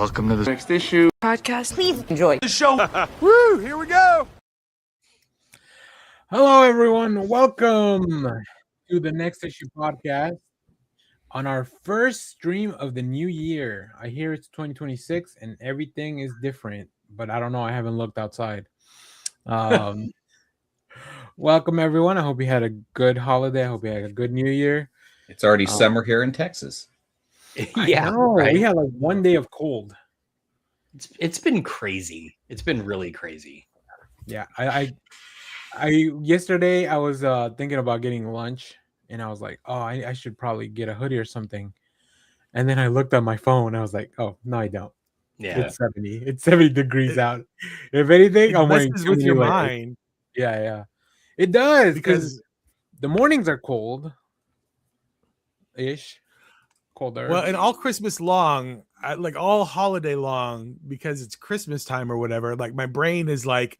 Welcome to the next issue podcast. Please enjoy the show. Woo! Here we go. Hello, everyone. Welcome to the Next Issue podcast on our first stream of the new year. I hear it's 2026 and everything is different, but I don't know. I haven't looked outside. Welcome, everyone. I hope you had a good holiday. I hope you had a good new year. It's already summer here in Texas. Yeah, right. We had like one day of cold. It's been crazy. It's been really crazy. Yeah, I yesterday I was thinking about getting lunch, and I was like, oh, I should probably get a hoodie or something. And then I looked at my phone. I was like, oh no, I don't. Yeah, it's 70. It's 70 degrees out. If anything, I'm wearing with your mind. Yeah. It does because the mornings are cold-ish. Colder. Well, and all Christmas long, like all holiday long, because it's Christmas time or whatever. Like my brain is like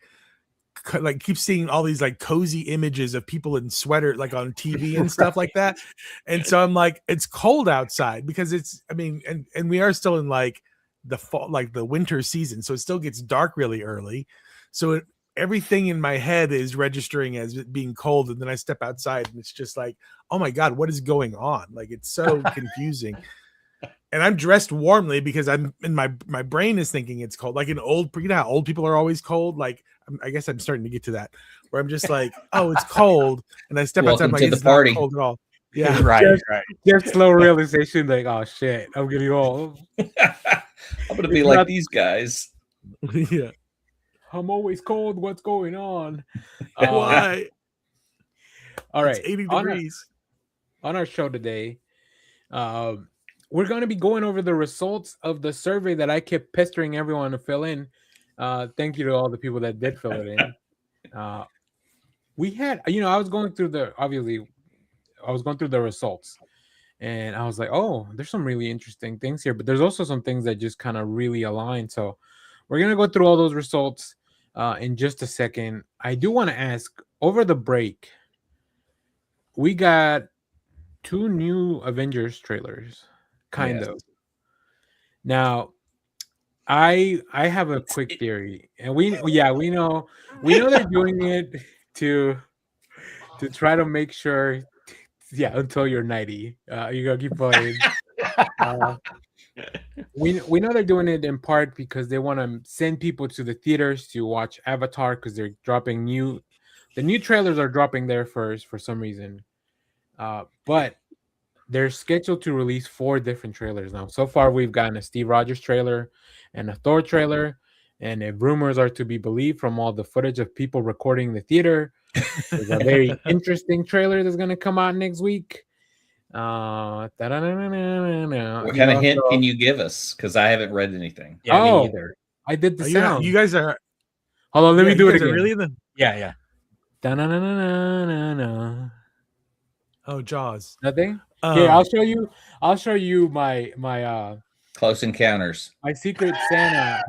keeps seeing all these like cozy images of people in sweater, like on TV and stuff like that. And so I'm like, it's cold outside because it's. I mean, and we are still in like the fall, like the winter season, so it still gets dark really early. So everything in my head is registering as it being cold, and then I step outside and it's just like, oh my god, what is going on? Like it's so confusing. And I'm dressed warmly because I'm in my brain is thinking it's cold. Like you know how old people are always cold. Like I guess I'm starting to get to that where I'm just like, oh, it's cold, and I step outside, like it's not cold at all. Yeah, right. Just slow realization, like, oh shit, I'm getting old. I'm gonna be like these guys. Yeah. I'm always cold. What's going on? Why? All right. It's 80 degrees. On our show today, we're going to be going over the results of the survey that I kept pestering everyone to fill in. Thank you to all the people that did fill it in. We had, I was going through the results, and I was like, oh, there's some really interesting things here, but there's also some things that just kind of really align. So we're going to go through all those results in just a second. I do want to ask, over the break, we got 2 new Avengers trailers, kind of. Now, I have a quick theory, and we know they're doing it to try to make sure, until you're 90, you're gonna keep playing. We know they're doing it in part because they want to send people to the theaters to watch Avatar because they're dropping the new trailers are dropping there first for some reason. But they're scheduled to release 4 different trailers now. So far, we've gotten a Steve Rogers trailer and a Thor trailer. And if rumors are to be believed from all the footage of people recording the theater, there's a very interesting trailer that's going to come out next week. What kind of hint can you give us? Because I haven't read anything. Yeah, me either. I did the sound. You guys are. Hold on, let me do it again. Really? Yeah. Oh, Jaws. Nothing. Here, I'll show you my Close Encounters. My Secret Santa.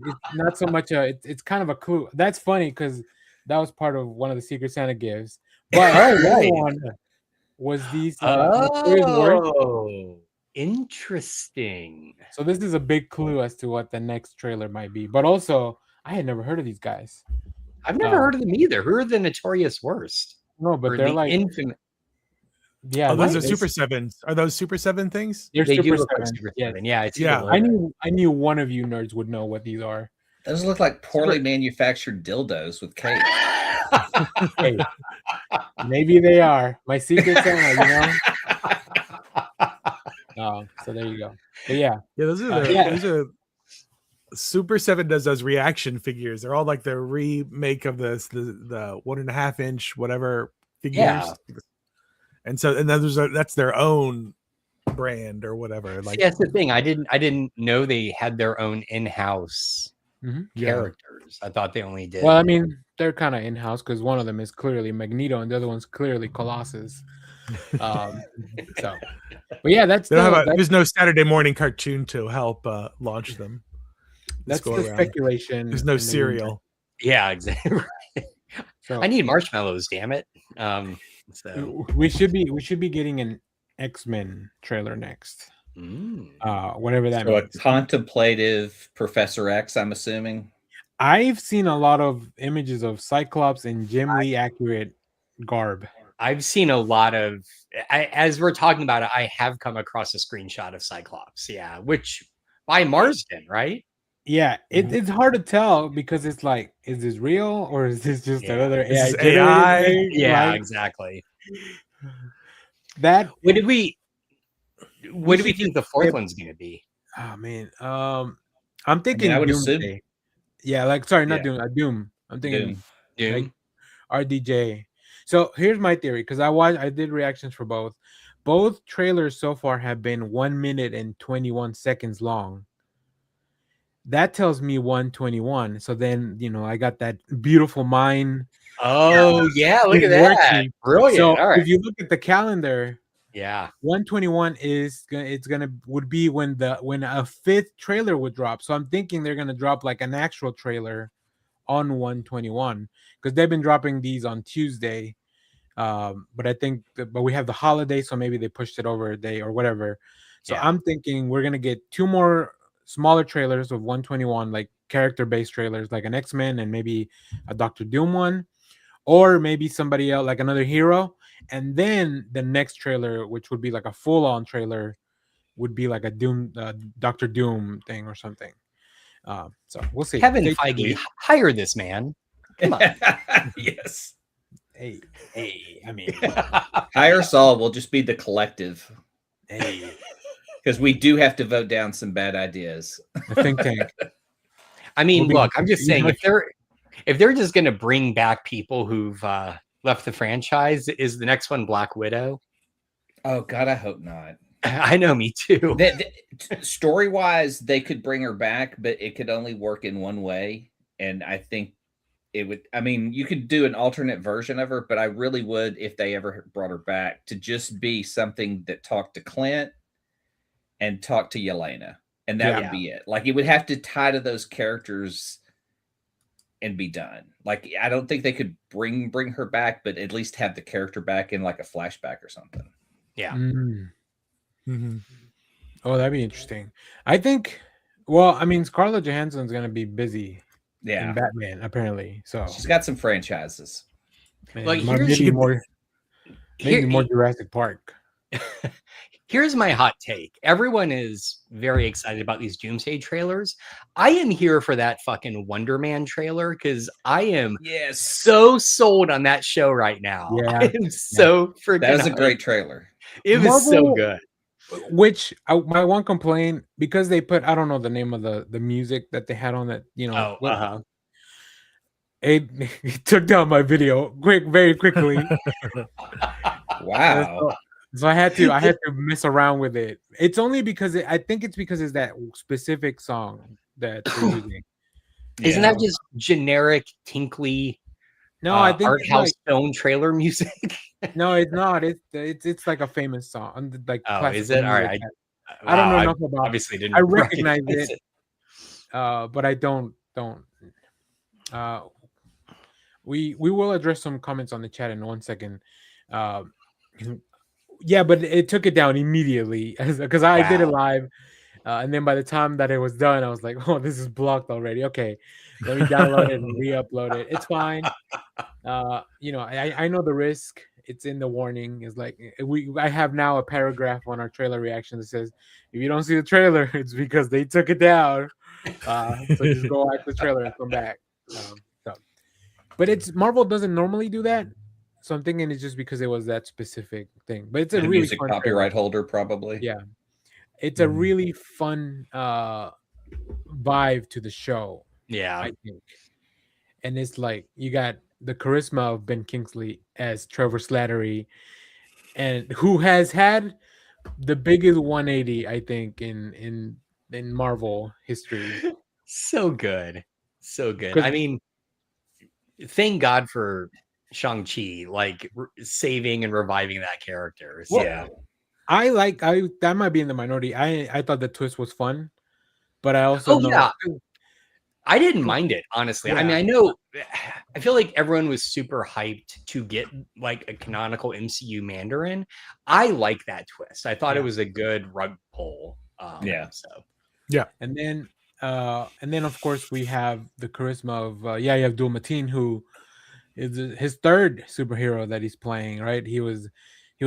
It's not so much it's kind of a clue. That's funny because that was part of one of the Secret Santa gifts. But the other one was these. Interesting. So this is a big clue as to what the next trailer might be. But also, I had never heard of these guys. I've never heard of them either. Who are the Notorious Worst? No, but they're like infinite. Yeah, those are Super 7s. Are those Super 7 things? They're they Super do look 7. like Super 7. Yeah, I knew one of you nerds would know what these are. Those look like poorly manufactured dildos with cake. Hey, maybe they are. My Secret Santa, so there you go. But those are Super 7 does those reaction figures. They're all like the remake of the 1.5 inch whatever figures. Yeah. And then that's their own brand or whatever. Like that's the thing. I didn't know they had their own in-house characters. I thought they only did. Well, I mean, they're kind of in-house because one of them is clearly Magneto and the other one's clearly Colossus. But there's no Saturday morning cartoon to help launch them. That's the speculation. There's no cereal. Yeah, exactly. So, I need marshmallows, damn it. So we should be getting an X-Men trailer next. Whatever that So means. a contemplative Professor X, I'm assuming. I've seen a lot of images of Cyclops in Jim Lee accurate garb. I've seen a lot of, as we're talking about it, I have come across a screenshot of Cyclops. Yeah, which by Marsden, right? Yeah, it's hard to tell because it's like, is this real or is this just another This AI is generated AI? thing? Yeah, Like, exactly. that. What do we should think the fourth one's going to be? Oh man, I'm thinking I would Doomsday. assume Yeah, like sorry, not Yeah. Doom. I'm thinking Doom. like RDJ. So here's my theory because I did reactions for both. Both trailers so far have been 1 minute and 21 seconds long. That tells me 121. So then, I got that beautiful mind. Oh, yeah, look at that. Working. Brilliant. So All right. if you look at the calendar, Yeah. 121 would be when a fifth trailer would drop. So I'm thinking they're gonna drop like an actual trailer on 121 because they've been dropping these on Tuesday. But I think but we have the holiday, so maybe they pushed it over a day or whatever. So Yeah. I'm thinking we're gonna get 2 more smaller trailers of 121, like character-based trailers, like an X-Men and maybe a Doctor Doom one, or maybe somebody else, like another hero. And then the next trailer, which would be like a full-on trailer, would be like a Doom, Doctor Doom thing or something. So we'll see. Kevin Feige, hire this man. Come on. Yes. Hey, I mean, Hire Saul will just be the collective. hey, because we do have to vote down some bad ideas. the think tank. I mean, look, I'm just saying if they're just going to bring back people who've left the franchise, is the next one Black Widow? Oh God, I hope not. I know, me too. Story-wise, they could bring her back, but it could only work in one way, and I think it would. I mean, you could do an alternate version of her, but I really would, if they ever brought her back, to just be something that talked to Clint and talk to Yelena, and that would be it. Like, it would have to tie to those characters and be done. Like, I don't think they could bring her back, but at least have the character back in like a flashback or something. Yeah. Mm-hmm. Oh, that'd be interesting. I think. Well, I mean, Scarlett Johansson's gonna be busy. Yeah, in Batman apparently. So she's got some franchises. Like, maybe more Jurassic Park. Here's my hot take. Everyone is very excited about these Doomsday trailers. I am here for that fucking Wonder Man trailer because I am so sold on that show right now. Yeah. I am so freaking. That was a great trailer. It was so good. Which my one complaint, because they put, I don't know the name of the music that they had on that, it took down my video very quickly. Wow. So I had to mess around with it. It's only because I think it's because it's that specific song that they're using. Isn't that just generic tinkly? No, I think art house film trailer music. No, it's not. It's like a famous song. Like, is it? All right. I don't know enough about. Obviously, didn't. I recognize it, but I don't. We will address some comments on the chat in 1 second. Yeah, but it took it down immediately because I did it live, and then by the time that it was done, I was like, "Oh, this is blocked already." Okay, let me download it and re-upload it. It's fine. I know the risk. It's in the warning. It's like I have now a paragraph on our trailer reaction that says, "If you don't see the trailer, it's because they took it down." So just go watch the trailer and come back. But Marvel doesn't normally do that. So I'm thinking it's just because it was that specific thing. But it's a really music fun copyright holder, probably. Yeah. It's a really fun vibe to the show. Yeah. I think. And it's like you got the charisma of Ben Kingsley as Trevor Slattery, and who has had the biggest 180, I think, in Marvel history. So good. I mean, thank God for Shang-Chi, like saving and reviving that character. So. Yeah, that might be in the minority. I thought the twist was fun, but I also know I didn't mind it, honestly. Yeah. I mean, I feel like everyone was super hyped to get like a canonical MCU Mandarin. I like that twist. I thought it was a good rug pull. So And then of course we have the charisma of Yahya Abdul-Mateen, who is his third superhero that he's playing. Right, he was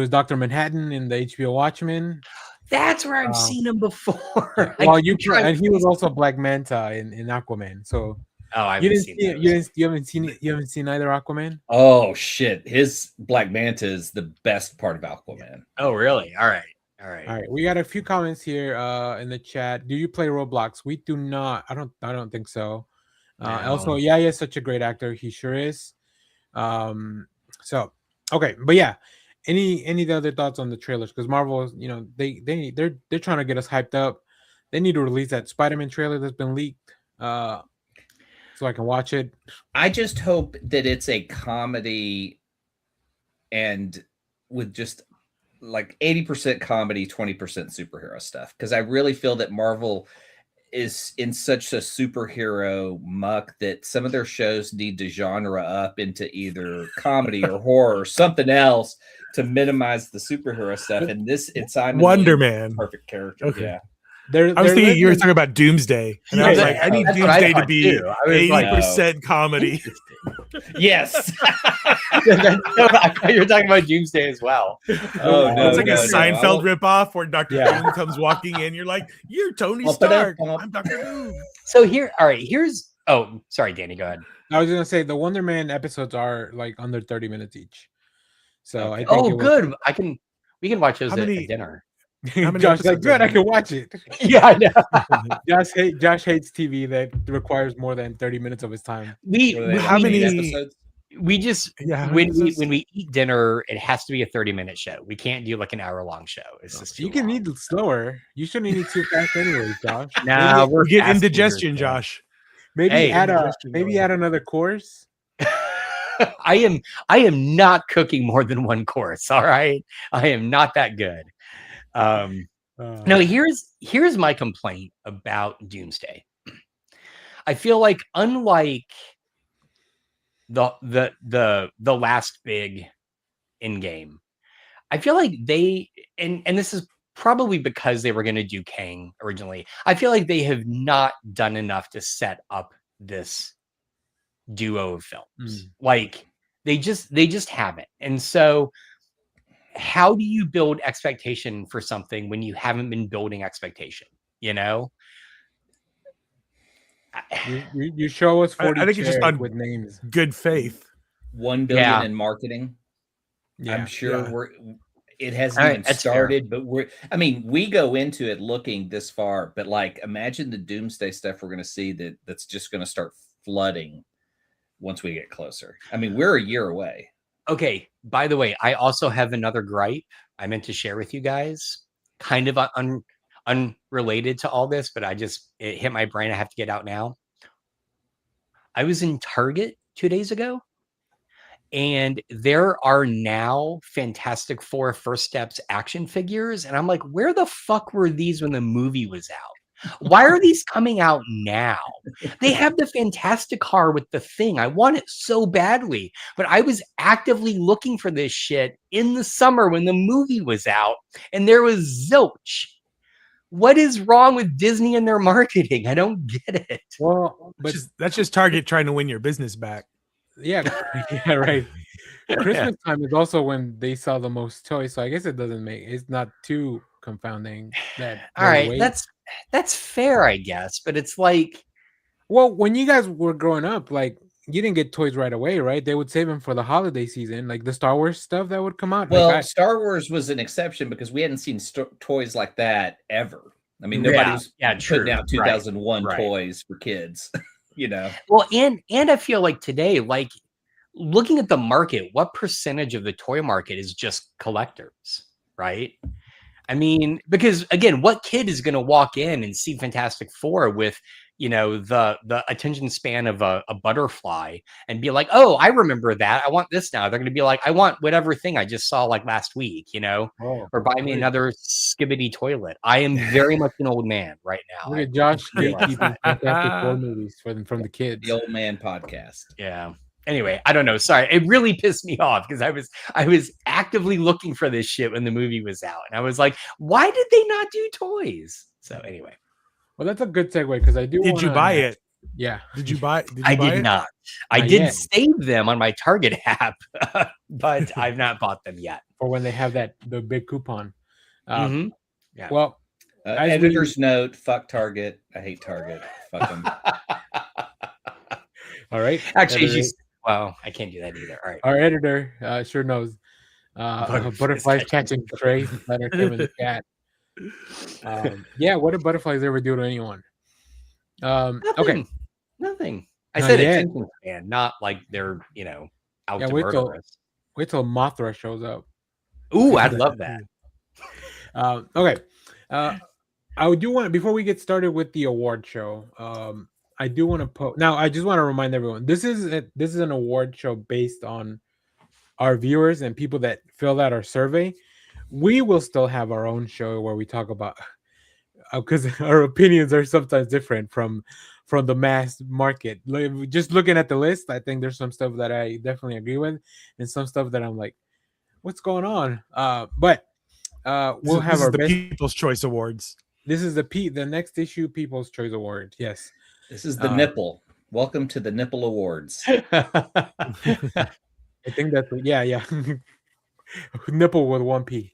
Dr. Manhattan in the HBO Watchmen. That's where I've seen him before. Yeah. Well, and he was also Black Manta in Aquaman. So I you haven't didn't see it. You haven't seen it. You haven't seen either Aquaman. Oh shit! His Black Manta is the best part of Aquaman. Oh really? All right. We got a few comments here in the chat. Do you play Roblox? We do not. I don't think so. No. Also, yeah, he's such a great actor. He sure is. So okay, but yeah. Any other thoughts on the trailers? Because Marvel, they're trying to get us hyped up. They need to release that Spider-Man trailer that's been leaked, so I can watch it. I just hope that it's a comedy, and with just like 80% comedy, 20% superhero stuff. Because I really feel that Marvel is in such a superhero muck that some of their shows need to genre up into either comedy or horror or something else to minimize the superhero stuff. And it's Wonder Man, perfect character. Okay. Yeah. I was thinking you were talking about Doomsday, and I was like, I need Doomsday to be 80% comedy. Yes. I thought you were talking about Doomsday as well. Oh no, it's like a Seinfeld ripoff where Dr. Doom comes walking in. You're like, you're Tony Stark. I'm Dr. Doom. So here's. Oh, sorry, Danny. Go ahead. I was gonna say the Wonder Man episodes are like under 30 minutes each. So I think good. We can watch those at dinner. Josh like, good, I can watch it. Yeah, I know. Josh hates TV that requires more than 30 minutes of his time. How many episodes? We just when we eat dinner, it has to be a 30-minute show. We can't do like an hour-long show. It's just you can eat slower. You shouldn't eat too fast anyway, Josh. Nah, we're getting indigestion, Josh. Maybe add another course. I am not cooking more than one course. All right, I am not that good. No, here's my complaint about Doomsday. I feel like unlike the last big in game, I feel like they and this is probably because they were going to do Kang originally. I feel like they have not done enough to set up this duo of films. Like they just haven't. And so how do you build expectation for something when you haven't been building expectation? You show us 40 I think it's just on with names. Good faith. 1 billion in marketing. Yeah, I'm sure it hasn't even started, but we go into it looking this far, but like imagine the Doomsday stuff we're going to see that's just going to start flooding once we get closer. I mean, we're a year away. Okay, by the way, I also have another gripe I meant to share with you guys, kind of unrelated to all this, but it hit my brain. I have to get out now. I was in Target 2 days ago, and there are now Fantastic Four First Steps action figures, and I'm like, where the fuck were these when the movie was out? Why are these coming out now? They have the Fantastic car with the thing. I want it so badly, but I was actively looking for this shit in the summer when the movie was out, and there was zilch. What is wrong with Disney and their marketing? I don't get it. Well, but that's just Target trying to win your business back. Yeah, right. Christmas time is also when they sell the most toys, so I guess it's not too confounding. All right, that's fair, I guess, but it's like, well, when you guys were growing up, like you didn't get toys right away, right? They would save them for the holiday season, like the Star Wars stuff that would come out. Well, Star Wars was an exception because we hadn't seen toys like that ever. I mean, nobody was putting out 2001 toys for kids, Well, and I feel like today, like looking at the market, what percentage of the toy market is just collectors, right? I mean, because again, what kid is going to walk in and see Fantastic Four with, the attention span of a butterfly and be like, oh, I remember that. I want this now. They're going to be like, I want whatever thing I just saw like last week, or buy me another skibbity toilet. I am very much an old man right now. Look at Josh realize gatekeeping Fantastic Four movies from the kids. The old man podcast. Yeah. Anyway, I don't know. Sorry, it really pissed me off because I was actively looking for this shit when the movie was out, and I was like, why did they not do toys? So anyway, well, that's a good segue because I do. Did you buy it? Yeah. Did you buy? I did not. I Not did yet. save them on my Target app, but I've not bought them yet. Or when they have the big coupon. Mhm. Yeah. Well, Editor's note: fuck Target. I hate Target. Fuck them. all right. Actually, editor, well, I can't do that either. All right. our editor sure knows. Butterflies catching strays that are Kevin the cat. Yeah, what do butterflies ever do to anyone? Okay. Nothing. I Not said yet. attention span, not like they're out Yeah, to wait murder till- us. Wait till Mothra shows up. Ooh, I'd love that. Okay. I do want, before we get started with the award show, I do want to now I just want to remind everyone this is an award show based on our viewers and people that filled out our survey. We will still have our own show where we talk about because our opinions are sometimes different from the mass market. Just looking at the list, I think there's some stuff that I definitely agree with and some stuff that I'm like, what's going on? But we'll have our the best. People's Choice Awards. This is the next issue People's Choice Award. Yes. This is the nipple. Welcome to the Nipple Awards. I think that's yeah. Nipple with one P.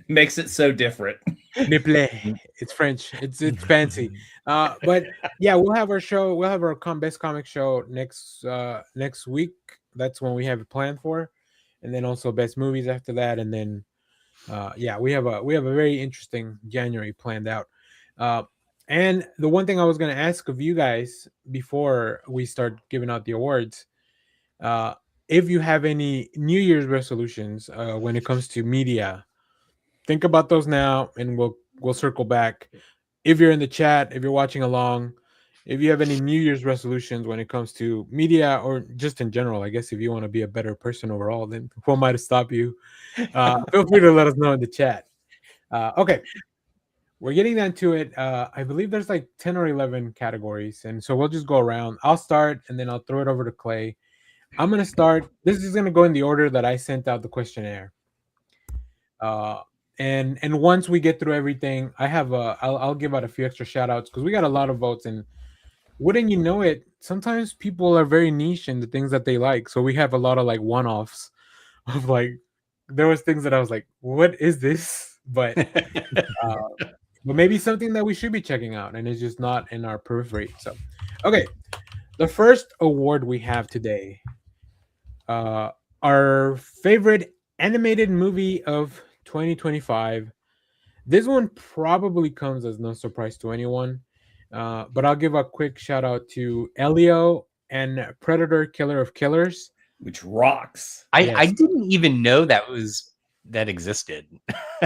Makes it so different. Nipple. It's French. It's fancy. But yeah, we'll have our show. We'll have our best comic show next week. That's when we have it planned for, and then also best movies after that, and then yeah, we have a very interesting January planned out. And the one thing I was going to ask of you guys before we start giving out the awards, if you have any New Year's resolutions when it comes to media, think about those now, and we'll circle back. If you're in the chat, if you're watching along, if you have any New Year's resolutions when it comes to media or just in general, I guess if you want to be a better person overall, then what might stop you? Feel free to let us know in the chat. Okay. We're getting down to it. I believe there's like 10 or 11 categories. And so we'll just go around. I'll start and then I'll throw it over to Clay. I'm going to start. This is going to go in the order that I sent out the questionnaire. And once we get through everything, I'll give out a few extra shout outs because we got a lot of votes. And wouldn't you know it, sometimes people are very niche in the things that they like. So we have a lot of like one-offs of like, there was things that I was like, what is this? But maybe something that we should be checking out and it's just not in our periphery. So, okay. The first award we have today, our favorite animated movie of 2025. This one probably comes as no surprise to anyone, but I'll give a quick shout out to Elio and Predator Killer of Killers, which rocks. I didn't even know that existed.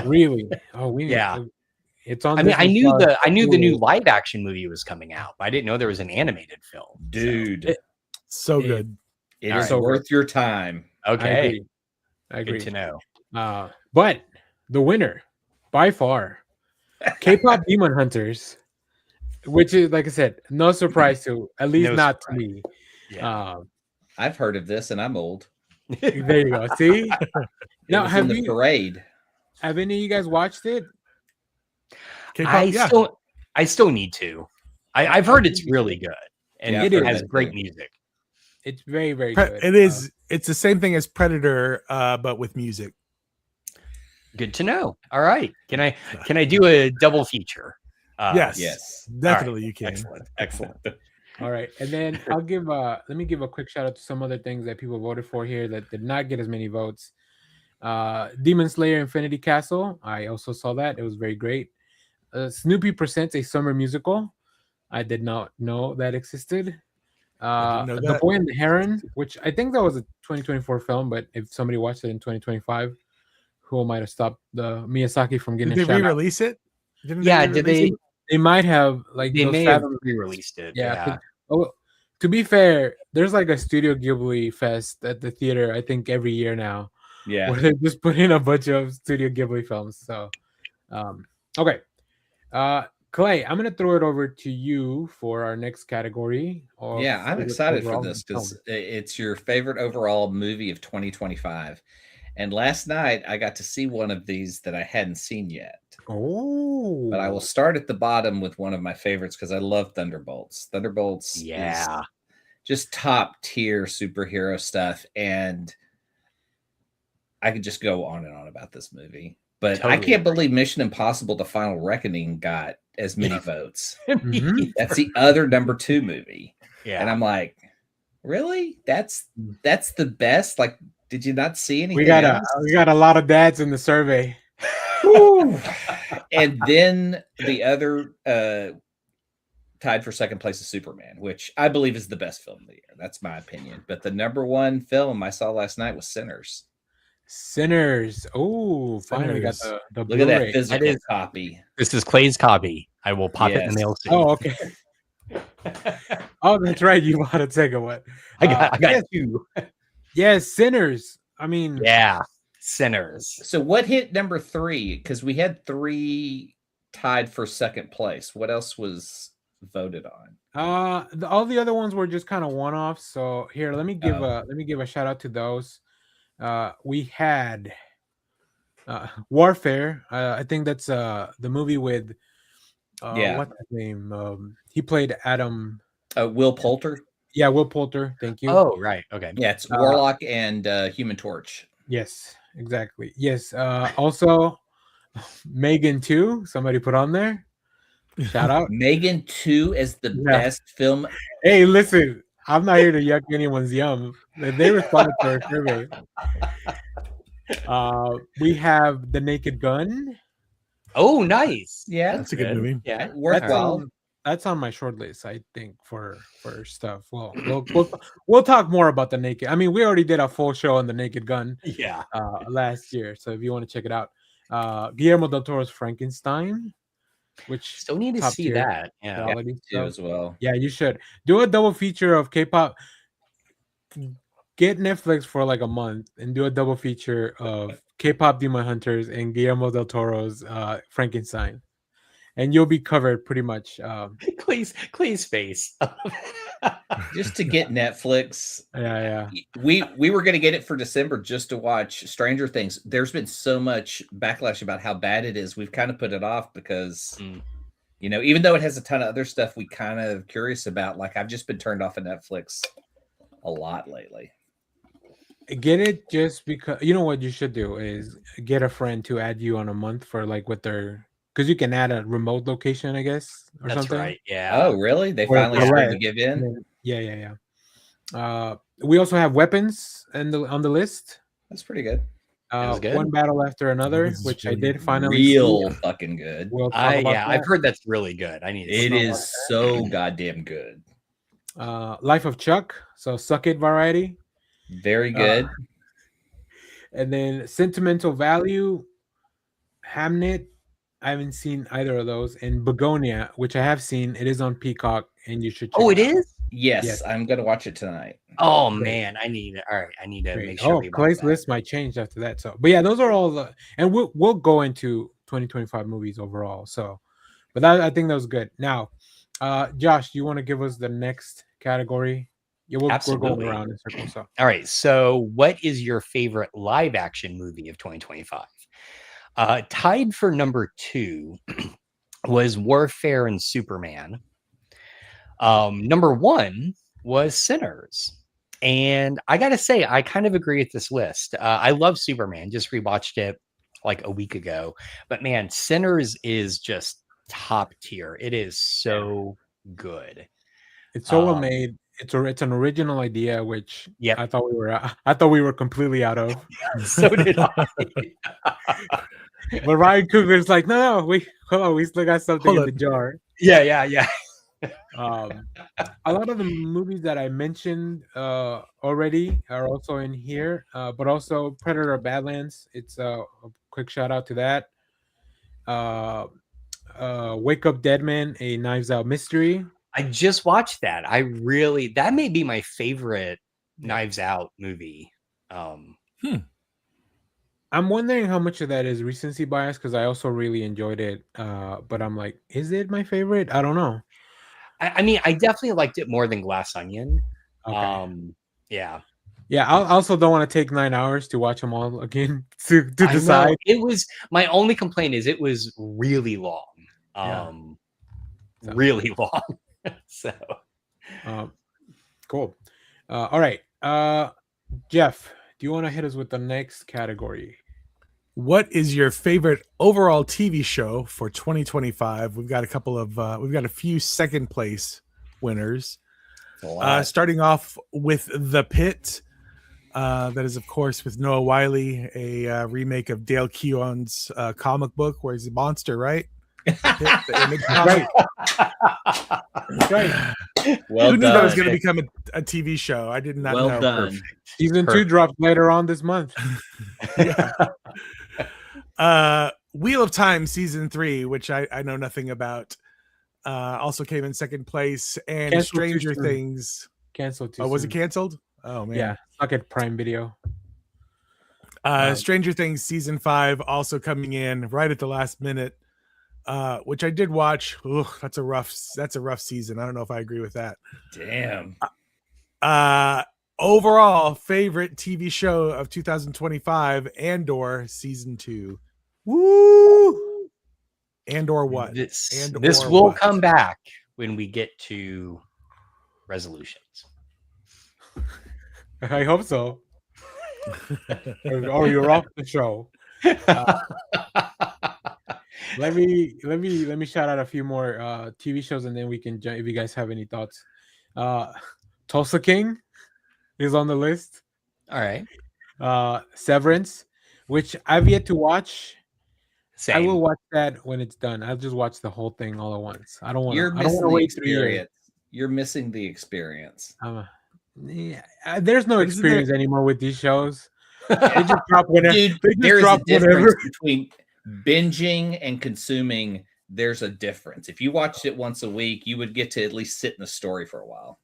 Really? Oh, yeah. It's on. I mean, I knew the new live action movie was coming out, but I didn't know there was an animated film. Dude, so good. It is worth your time. Okay, I agree. Good to know. But the winner, by far, K-pop Demon Hunters, which is, like I said, no surprise to at least not to me. Yeah. I've heard of this, and I'm old. There you go. See, now have you parade? Have any of you guys watched it? I still need to. I've heard it's really good, and it has great music. It's very, very good. It is. It's the same thing as Predator, but with music. Good to know. All right, can I do a double feature? Yes, definitely. Right. You can. Excellent. All right, and then I'll give let me give a quick shout out to some other things that people voted for here that did not get as many votes. Demon Slayer Infinity Castle. I also saw that. It was very great. Snoopy Presents a Summer Musical. I did not know that existed. The Boy and the Heron, which I think that was a 2024 film, but if somebody watched it in 2025, who might have stopped the Miyazaki from getting Did a they shout out. re-release it? Didn't Yeah, they did re-release they? it? They might have like They those may have Fathom. re-released it. Yeah. Yeah. Oh, to be fair, there's like a Studio Ghibli fest at the theater. I think every year now, Yeah. where they just put in a bunch of Studio Ghibli films. So, okay. Clay, I'm gonna throw it over to you for our next category. Yeah, I'm excited for this because it's your favorite overall movie of 2025. And last night I got to see one of these that I hadn't seen yet. Oh, But I will start at the bottom with one of my favorites because I love Thunderbolts. Thunderbolts is just top tier superhero stuff. And I could just go on and on about this movie. But I can't believe Mission Impossible: The Final Reckoning got as many votes. That's the other number 2 movie. Yeah. And I'm like, really? That's the best? Like, did you not see anything? We got a lot of dads in the survey. And then the other tied for second place is Superman, which I believe is the best film of the year. That's my opinion. But the number 1 film I saw last night was Sinners. Oh, finally got the Look Blu-ray. at that physical copy. This is Clay's copy. I will pop it in the mail soon. Oh, okay. Oh, that's right. You bought a second one. I got 2. Yes, Sinners. I mean, yeah, Sinners. So what hit number 3? Because we had 3 tied for second place. What else was voted on? All the other ones were just kind of one-offs. So here, let me give a shout out to those. We had Warfare. I think that's the movie with what's his name? He played Adam. Will Poulter. Yeah, Will Poulter. Thank you. Oh, right. Okay. Yeah, it's Warlock and Human Torch. Yes, exactly. Yes. Also, Megan 2. Somebody put on there. Shout out. Megan 2 as the best film. Hey, listen. I'm not here to yuck anyone's yum. They responded to our survey. We have The Naked Gun. Oh, nice. Yeah, that's a good movie. Yeah, worthwhile. That's on my short list, I think, for stuff. Well, we'll talk more about The Naked. I mean, we already did a full show on The Naked Gun. Yeah. Last year. So if you want to check it out, Guillermo del Toro's Frankenstein. Which still need to see that. Yeah, as well. Yeah, you should do a double feature of K-pop. Get Netflix for like a month and do a double feature of K-pop Demon Hunters and Guillermo del Toro's Frankenstein, and you'll be covered pretty much. Clay's face. Just to get Netflix. Yeah. We were going to get it for December just to watch Stranger Things. There's been so much backlash about how bad it is. We've kind of put it off because, even though it has a ton of other stuff we kind of curious about, like I've just been turned off of Netflix a lot lately. Get it just because you know what you should do is get a friend to add you on a month for like what they're. Because you can add a remote location, I guess, or That's something. Right. Yeah. Oh, really? They finally started to give in. Yeah. We also have Weapons on the list. That's pretty good. Good. One Battle After Another, which I did finally real see. fucking good. We'll talk about that. I've heard that's really good. I need to It is so goddamn good. Life of Chuck, so Suck It variety. Very good. And then Sentimental Value, Hamnet. I haven't seen either of those. And Begonia, which I have seen. It is on Peacock, and you should check it is? Yes, I'm going to watch it tonight. Oh, man. I need it. All right. I need to make sure. Clay's list might change after that. So, but yeah, those are all the... And we'll go into 2025 movies overall. So, but I think that was good. Now, Josh, you want to give us the next category? Yeah, we're going around in circles. So. All right. So what is your favorite live action movie of 2025? Tied for number 2 was Warfare and Superman. Number 1 was Sinners. And I got to say, I kind of agree with this list. I love Superman. Just rewatched it like a week ago. But man, Sinners is just top tier. It is so good. It's so well made. It's an original idea, which I thought we were completely out of. So did I. But Ryan Coogler's like, no, we still got something in the jar. Yeah. A lot of the movies that I mentioned already are also in here, but also Predator Badlands. It's a quick shout out to that. Uh, Wake Up Dead Man, a Knives Out mystery. I just watched that. That may be my favorite Knives Out movie. I'm wondering how much of that is recency bias because I also really enjoyed it. But I'm like, is it my favorite? I don't know. I mean, I definitely liked it more than Glass Onion. Okay. Yeah. Yeah, I also don't want to take 9 hours to watch them all again to decide. It was my only complaint is it was really long. Really long. So cool. All right. Jeff, do you want to hit us with the next category? What is your favorite overall TV show for 2025? We've got a few second place winners. Starting off with The Pit. That is, of course, with Noah Wiley, a remake of Dale Keown's comic book where he's a monster, right? Right. Right. Who knew that was going to become a TV show? I did not know. Well done. Season 2 dropped later on this month. Wheel of Time season 3, which I know nothing about, also came in second place, and Canceled Stranger Things. Canceled too. Oh, was it soon. canceled? Oh man. Yeah, stuck at Prime Video. Stranger Things season 5 also coming in right at the last minute, which I did watch. Ugh, that's a rough season. I don't know if I agree with that. Damn. Overall favorite TV show of 2025, Andor season 2. Woo! Andor what? This will come back when we get to resolutions. I hope so. Or you're off the show. Let me shout out a few more TV shows, and then we can if you guys have any thoughts. Tulsa King is on the list. All right. Severance, which I've yet to watch. Same. I will watch that when it's done. I'll just watch the whole thing all at once. I don't want to wait 3 years. You're missing the experience. There's no experience anymore with these shows. They just drop whenever. Dude, there's a difference between binging and consuming. There's a difference. If you watched it once a week, you would get to at least sit in the story for a while.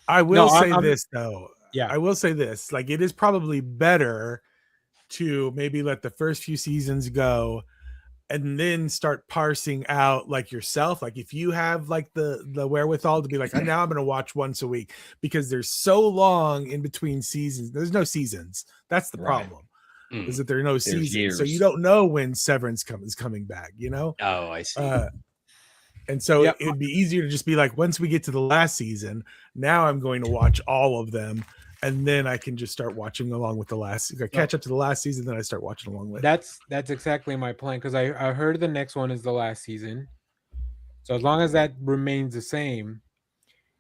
I will say this though. Yeah, I will say this. Like, it is probably better to maybe let the first few seasons go and then start parsing out like yourself. Like, if you have like the wherewithal to be like, now I'm going to watch once a week, because there's so long in between seasons. There's no seasons. That's the problem. Is that there are no seasons. Years. So you don't know when Severance is coming back, you know? Oh, I see. And so it would be easier to just be like, once we get to the last season, now I'm going to watch all of them. And then I can just start watching along with the last, catch up to the last season. Then I start watching along with. That's exactly my plan, because I heard the next one is the last season. So as long as that remains the same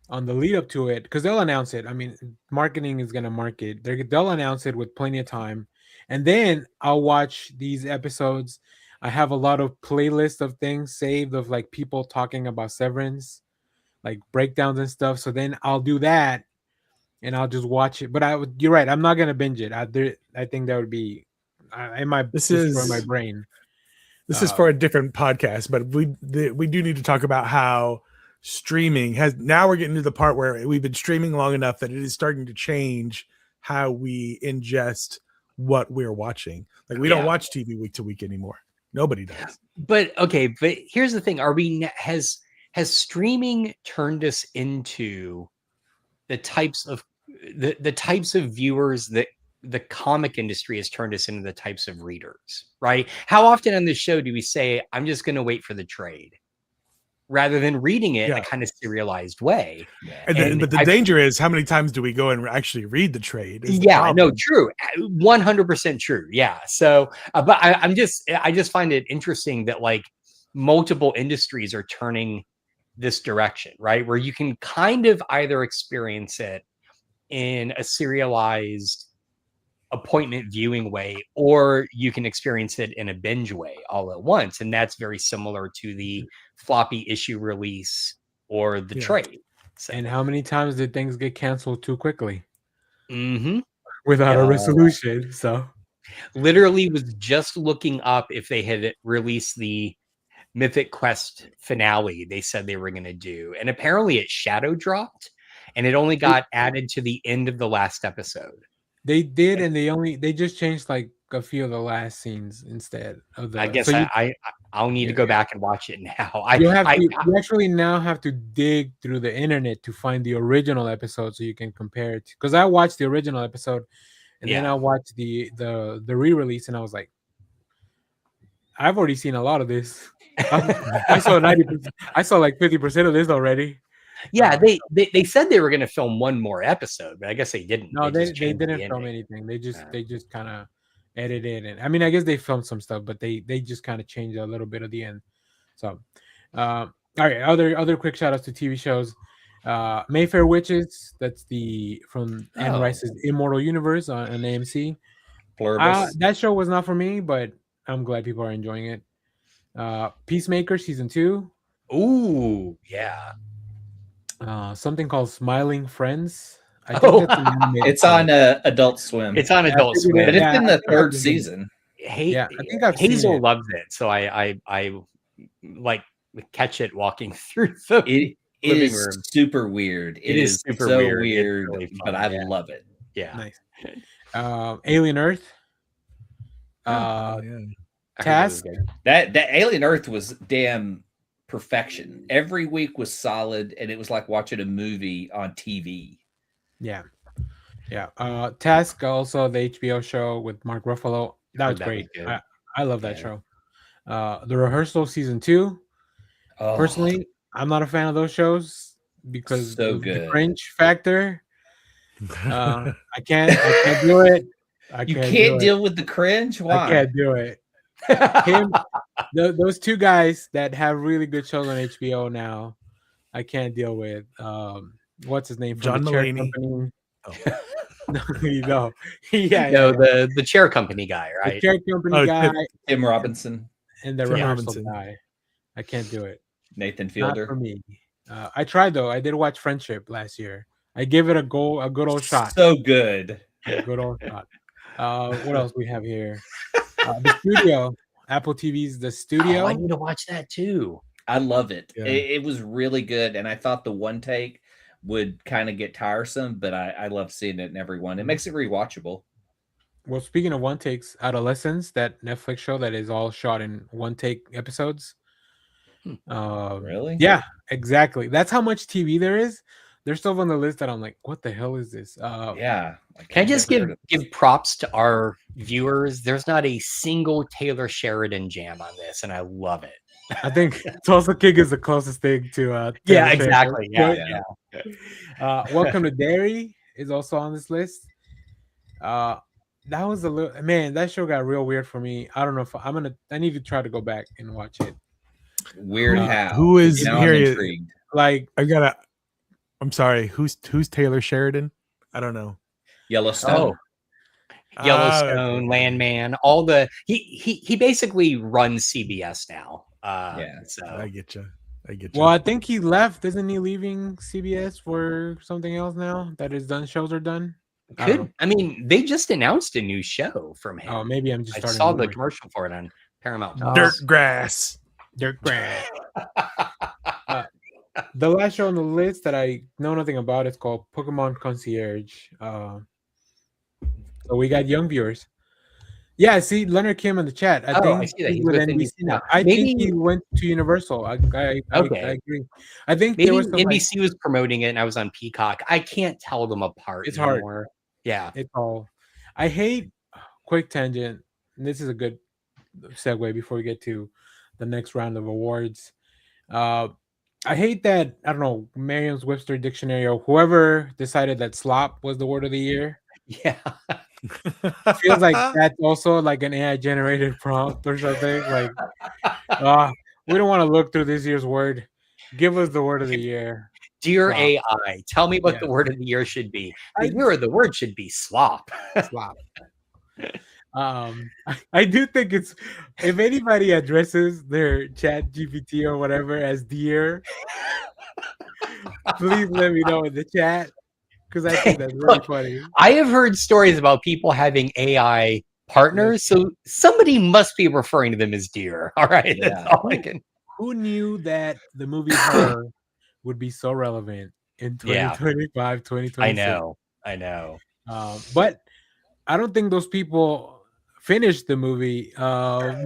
on the lead up to it, because they'll announce it. I mean, marketing is going to market. They'll announce it with plenty of time, and then I'll watch these episodes. I have a lot of playlists of things saved of like people talking about Severance, like breakdowns and stuff. So then I'll do that. And I'll just watch it, but you're right. I'm not gonna binge it. I think that would be, I might destroy my brain. This is for a different podcast, but we do need to talk about how streaming has. Now we're getting to the part where we've been streaming long enough that it is starting to change how we ingest what we're watching. Like, we don't watch TV week to week anymore. Nobody does. But here's the thing: has streaming turned us into the types of viewers that the comic industry has turned us into the types of readers, right? How often on this show do we say, I'm just going to wait for the trade rather than reading it in a kind of serialized way? Yeah. But the danger is, how many times do we go and actually read the trade? True. 100% true. Yeah. So, but I just find it interesting that like multiple industries are turning this direction, right? Where you can kind of either experience it in a serialized appointment viewing way, or you can experience it in a binge way all at once. And that's very similar to the floppy issue release or the trade. So. And how many times did things get canceled too quickly Mm-hmm. without a resolution? So literally was just looking up if they had released the Mythic Quest finale they said they were going to do. And apparently it shadow dropped and it only got added to the end of the last episode. They did, and they just changed like a few of the last scenes instead of the. I guess so I'll need to go back and watch it now. You actually now have to dig through the internet to find the original episode so you can compare it. Because I watched the original episode, and then I watched the re-release, and I was like, I've already seen a lot of this. I saw 90%. I saw like 50% of this already. Yeah, they said they were going to film one more episode, but I guess they didn't. No, they didn't film anything. They just kind of edited, and I mean, I guess they filmed some stuff, but they just kind of changed a little bit of the end. So, all right, other quick shout outs to TV shows. Mayfair Witches, that's from Anne Rice's Immortal Universe on AMC. That show was not for me, but I'm glad people are enjoying it. Peacemaker season 2. Ooh, yeah. Something called Smiling Friends. I think it's on Adult Swim. It's on Adult Swim, but it's in the 3rd season. I think Hazel loves it, so I like catch it walking through the living room. Super weird. It is super so weird, really fun, but I love it. Yeah, nice. Alien Earth. Task. That Alien Earth was damn perfection. Every week was solid, and it was like watching a movie on TV. Yeah. Task, also the HBO show with Mark Ruffalo. That was great. I love that show. The Rehearsal season 2. Personally, I'm not a fan of those shows because of the cringe factor. I can't do it. You can't deal with the cringe? Why? I can't do it. Those two guys that have really good shows on HBO now, I can't deal with. What's his name? From John the Chair Mulaney. Company. The Chair Company guy, right? The Chair Company guy, Tim Robinson, and the Rehearsal guy. I can't do it. Nathan Fielder. Not for me. I tried though. I did watch Friendship last year. I give it a good old shot. So good. A good old shot. What else we have here? The Studio. Apple TV's The Studio. I need to watch that too. I love it. Yeah. It was really good, and I thought the one take would kind of get tiresome, but I love seeing it in every one. It makes it rewatchable. Well, speaking of one takes, Adolescence, that Netflix show that is all shot in one take episodes. Really? Yeah, exactly. That's how much TV there is. There's stuff on the list that I'm like, what the hell is this? Yeah. Can I just give props to our viewers? There's not a single Taylor Sheridan jam on this, and I love it. I think Tulsa King is the closest thing to yeah, exactly. Yeah. Welcome to Derry is also on this list. That was a little that show got real weird for me. I don't know if I need to try to go back and watch it. Weird how? Who is now I'm intrigued. Like I'm sorry, who's Taylor Sheridan? I don't know. Yellowstone. Yellowstone, Landman, all the he basically runs CBS now. So I get you. Well, I think he left. Isn't he leaving CBS for something else now that his shows are done? I mean, they just announced a new show from him. Oh, maybe I'm just. I saw the commercial for it on Paramount. Dirtgrass. The last show on the list that I know nothing about is called Pokemon Concierge. So we got young viewers. Yeah, I see Leonard Kim in the chat. I think he's with NBC now. I think he went to Universal. I agree. I think maybe NBC was promoting it and I was on Peacock. I can't tell them apart. It's anymore. hard. Yeah. It's all. I hate quick tangent. And this is a good segue before we get to the next round of awards. I hate that, I don't know, Merriam-Webster Dictionary or whoever decided that slop was the word of the year. Yeah. Feels like that's also like an AI-generated prompt or something. Like, we don't want to look through this year's word. Give us the word of the year. Dear slop. AI, tell me what the word of the year should be. The word should be slop. Slop. I do think it's, if anybody addresses their chat GPT or whatever as dear, Please let me know in the chat because I think that's really funny. I have heard stories about people having AI partners, so somebody must be referring to them as deer. All right, that's all I can. Who knew that the movie Her would be so relevant in 2025, 2026? I know. But I don't think those people finished the movie.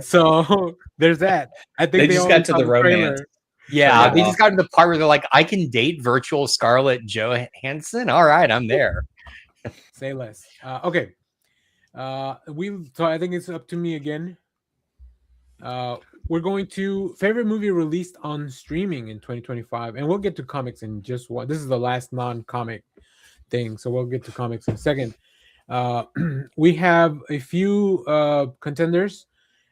So there's that. I think They just only got to saw the romance. trailer. Yeah, they just got to the part where they're like, I can date virtual Scarlett Johansson. All right, I'm there. Say less. Okay. So I think it's up to me again. We're going to favorite movie released on streaming in 2025, and we'll get to comics in just one. This is the last non-comic thing, so we'll get to comics in a second. We have a few contenders.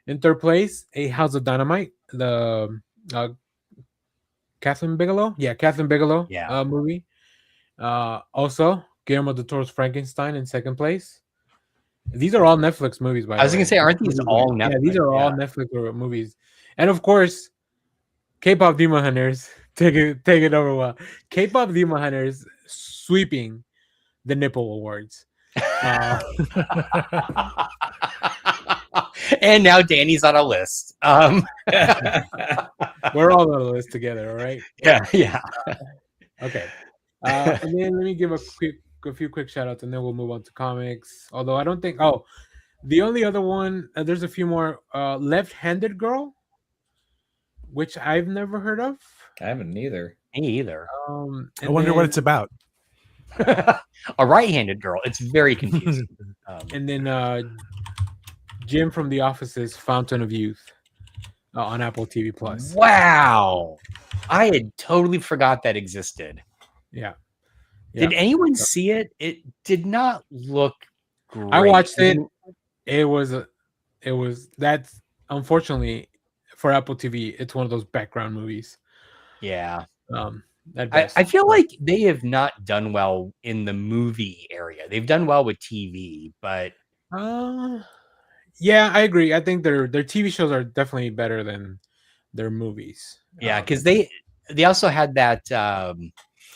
In third place, A House of Dynamite, the Catherine Bigelow, movie. Also, Guillermo del Toro's Frankenstein in second place. These are all Netflix movies, by the way. I was going to say, aren't these all Netflix? Yeah, these are all Netflix movies. And of course, K-pop Demon Hunters take it over well. K-pop Demon Hunters sweeping the Nipple Awards. And now Danny's on a list. We're all on the list together, all right? Yeah. Okay. And then let me give a few quick shout outs and then we'll move on to comics. Although I don't think the only other one, there's a few more. Left-Handed Girl, which I've never heard of. I haven't either. Me either. I wonder what it's about. A right-handed girl. It's very confusing. And then Jim from The Office's Fountain of Youth on Apple TV Plus. Wow. I had totally forgot that existed. Yeah. Did anyone see it? It did not look great. I watched it. That's unfortunately for Apple TV, it's one of those background movies. Yeah. I feel like they have not done well in the movie area. They've done well with TV, but yeah, I agree. I think their TV shows are definitely better than their movies. Yeah, because they also had that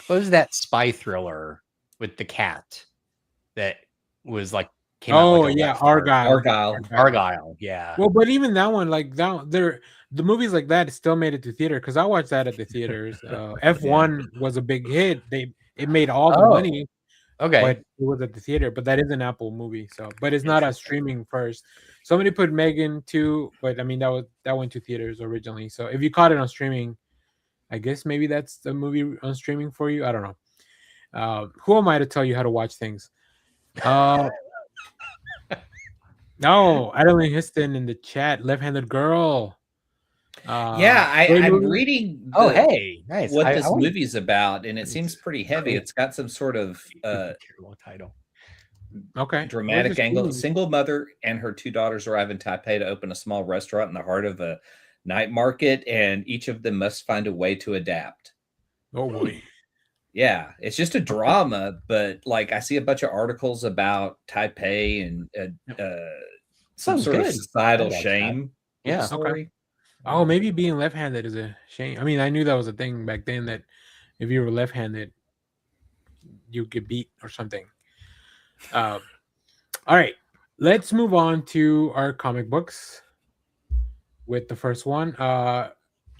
what was that spy thriller with the cat that was like Argyle. Yeah. Well, but even that one, like the movies like that still made it to theater because I watched that at the theaters. F1 was a big hit. It made all the money. Okay. But it was at the theater, but that is an Apple movie, but it's not a streaming first. Somebody put Megan too, but I mean that went to theaters originally. So if you caught it on streaming, I guess maybe that's the movie on streaming for you. I don't know. Who am I to tell you how to watch things? No, Adeline Histon in the chat, Left-Handed Girl. I'm reading. Hey, nice. What this movie's about, and it seems pretty heavy. It's got some sort of title. Okay. Dramatic angle. A single mother and her two daughters arrive in Taipei to open a small restaurant in the heart of a night market, and each of them must find a way to adapt. Oh boy. Yeah, it's just a drama, but like I see a bunch of articles about Taipei and some sort of societal shame. Yeah. Story. Oh, maybe being left-handed is a shame. I mean, I knew that was a thing back then that if you were left-handed, you get beat or something. All right, let's move on to our comic books with the first one.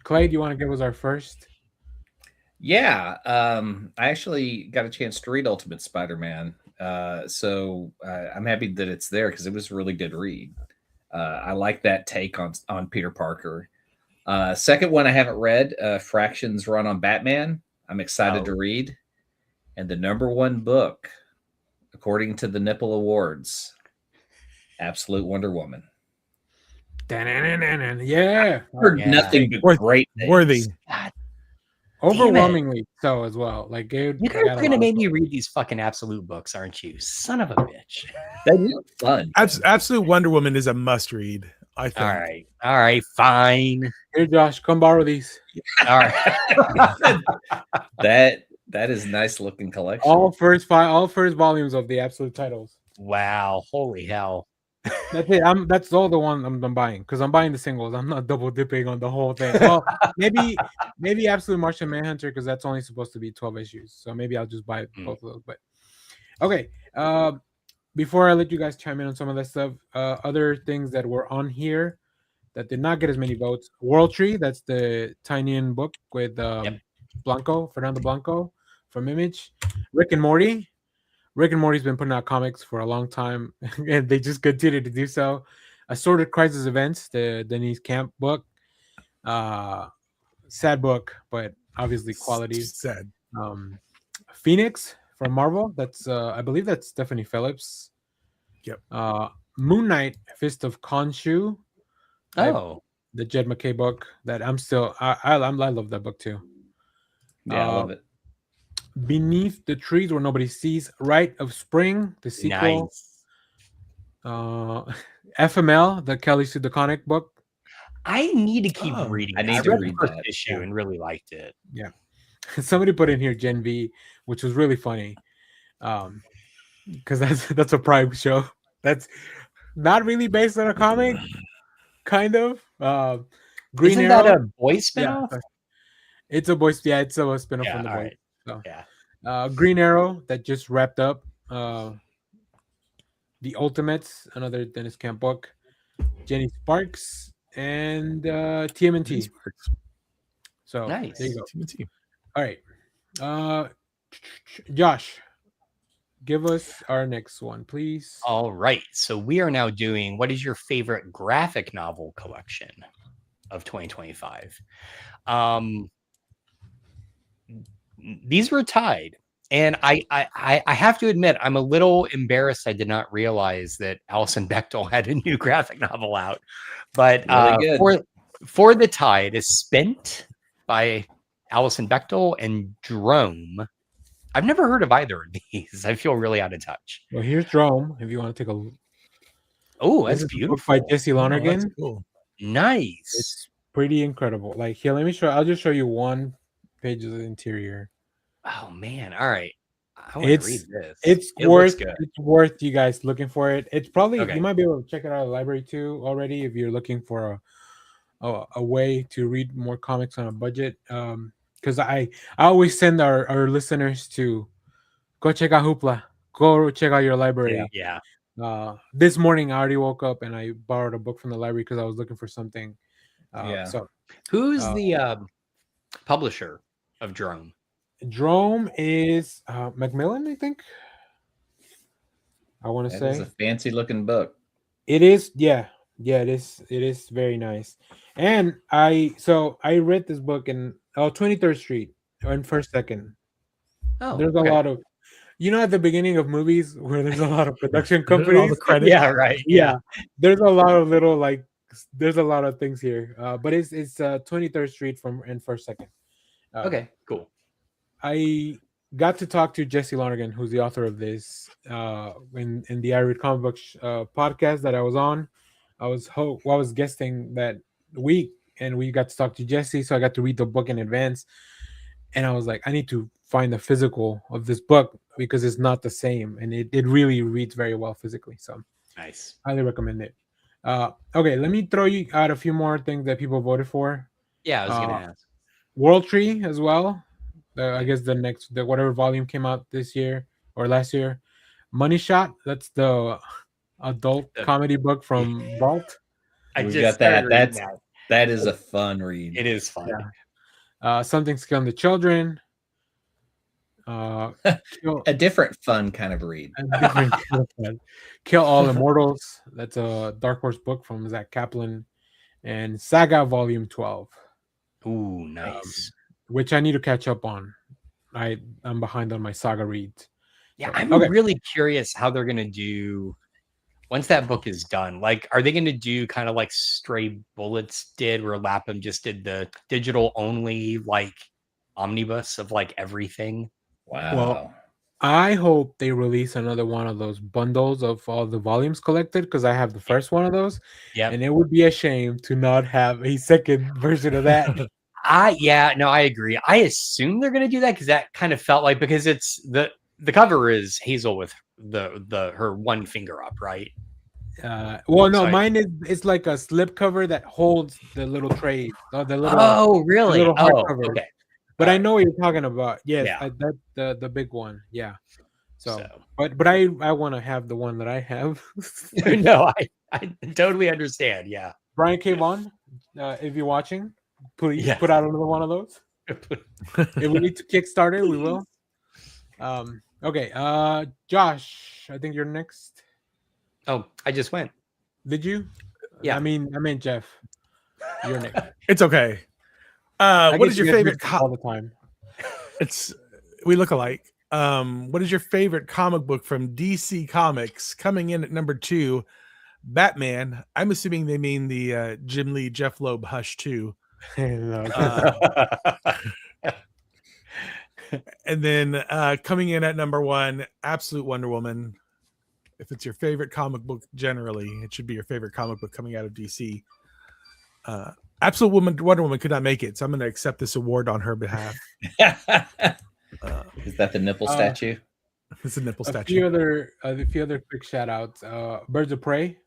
Clay, do you want to give us our first? Yeah, I actually got a chance to read Ultimate Spider-Man, so I'm happy that it's there because it was a really good read. I like that take on Peter Parker. Second one I haven't read, Fraction's run on Batman. I'm excited to read. And the number one book, according to the Nipple Awards, Absolute Wonder Woman. Yeah. Heard nothing but great things. Worthy. God, overwhelmingly so as well. Like, dude, you guys are gonna make me read these fucking Absolute books, aren't you? Son of a bitch. They look fun. Absolute Wonder Woman is a must read, I think. All right, fine. Here, Josh, come borrow these. All right. That is nice looking collection. All first volumes of the Absolute titles. Wow, holy hell. That's it. That's all the one I'm buying because I'm buying the singles. I'm not double dipping on the whole thing. Well, maybe Absolute Martian Manhunter because that's only supposed to be 12 issues. So maybe I'll just buy both of those. But okay. Before I let you guys chime in on some of that stuff, other things that were on here that did not get as many votes. World Tree, that's the Tinyan book with Fernando Blanco from Image. Rick and Morty. Rick and Morty's been putting out comics for a long time, and they just continue to do so. Assorted Crisis Events, the Denise Camp book. Sad book, but obviously quality. Sad. Phoenix from Marvel. That's I believe that's Stephanie Phillips. Yep. Moon Knight, Fist of Khonshu. The Jed McKay book that I love that book too. Yeah, I love it. Beneath the Trees Where Nobody Sees, Rite of Spring, the sequel. Nice. FML, the Kelly Sue DeConnick book. I need to keep reading. I need to read the first that issue and really liked it. Yeah. Somebody put in here Gen V, which was really funny. Because that's a Prime show. That's not really based on a comic, kind of. Green Isn't Arrow, that a boy spinoff? Yeah, it's a boy. Yeah, it's a spinoff from the boy. Right. So, Green Arrow that just wrapped up. The Ultimates, another Dennis Camp book. Jenny Sparks and TMNT. So nice. There you go. TMNT. All right. Josh, give us our next one, please. All right. So we are now doing what is your favorite graphic novel collection of 2025? These were tied. And I have to admit, I'm a little embarrassed. I did not realize that Alison Bechdel had a new graphic novel out. But for the tie, it is Spent by Alison Bechdel and Drome. I've never heard of either of these. I feel really out of touch. Well, here's Drome. If you want to take a look. Oh, that's beautiful. By Jesse Lonergan. Cool. Nice. It's pretty incredible. Like here, let me show. I'll just show you one page of the interior. Oh man! All right, I want to read this. It's worth you guys looking for it. It's probably you might be able to check it out at the library too already if you're looking for a way to read more comics on a budget. Because I always send our listeners to go check out Hoopla, go check out your library. Yeah. This morning I already woke up and I borrowed a book from the library because I was looking for something. So who's the publisher of Drome? Drome is Macmillan, I think. I want to say it's a fancy looking book. It is, yeah, it is. It is very nice. And I read this book in 23rd Street and First Second. Oh, there's a lot of, at the beginning of movies where there's a lot of production companies. All the credits. Yeah, right. Yeah, there's a lot of little there's a lot of things here. But it's 23rd Street and First Second. Okay, cool. I got to talk to Jesse Lonergan, who's the author of this, in the I Read Comic Book podcast that I was on. I was guesting that week, and we got to talk to Jesse, so I got to read the book in advance. And I was like, I need to find the physical of this book because it's not the same, and it really reads very well physically. So nice, highly recommend it. Okay, let me throw you out a few more things that people voted for. Yeah, I was gonna ask. World Tree as well. I guess the whatever volume came out this year or last year. Money Shot, that's the adult comedy book from Vault. We got that. That is a fun read. It is fun. Yeah. Something's Killing the Children. A different fun kind of read. Kill All Immortals. That's a Dark Horse book from Zach Kaplan. And Saga Volume 12. Ooh, nice. Which I need to catch up on. I'm behind on my Saga reads. Yeah, I'm really curious how they're gonna do once that book is done. Like, are they gonna do kind of like Stray Bullets did, where Lapham just did the digital only omnibus of everything? Wow. Well, I hope they release another one of those bundles of all the volumes collected because I have the first one of those. Yeah, and it would be a shame to not have a second version of that. I agree. I assume they're going to do that because that kind of felt like, because it's the cover is Hazel with her one finger up, right? Well, no, Sorry. mine is it's like a slip cover that holds the little tray, the little, Oh, the really? little Oh, hardcover. okay. But I Alright. know what you're talking about. Yes, Yeah. that the big one. Yeah. So, So but I want to have the one that I have. no, I totally understand. Yeah. Brian K. Vaughan, if you're watching, please Yeah. put out another one of those. If we need to kickstart it, we will. Okay. Josh, I think you're next. Oh, I just went. Did you? Yeah. I mean Jeff. You're next. It's okay. I What guess is your you guys favorite? mix up all the time? We look alike. What is your favorite comic book from DC Comics? Coming in at number 2, Batman. I'm assuming they mean the Jim Lee, Jeff Loeb Hush 2. No, And then coming in at number 1, Absolute Wonder Woman. If it's your favorite comic book, generally, it should be your favorite comic book coming out of DC. Absolute Wonder Woman could not make it, so I'm going to accept this award on her behalf. Is that the nipple statue? It's a nipple a statue. few other quick shout outs. Birds of Prey,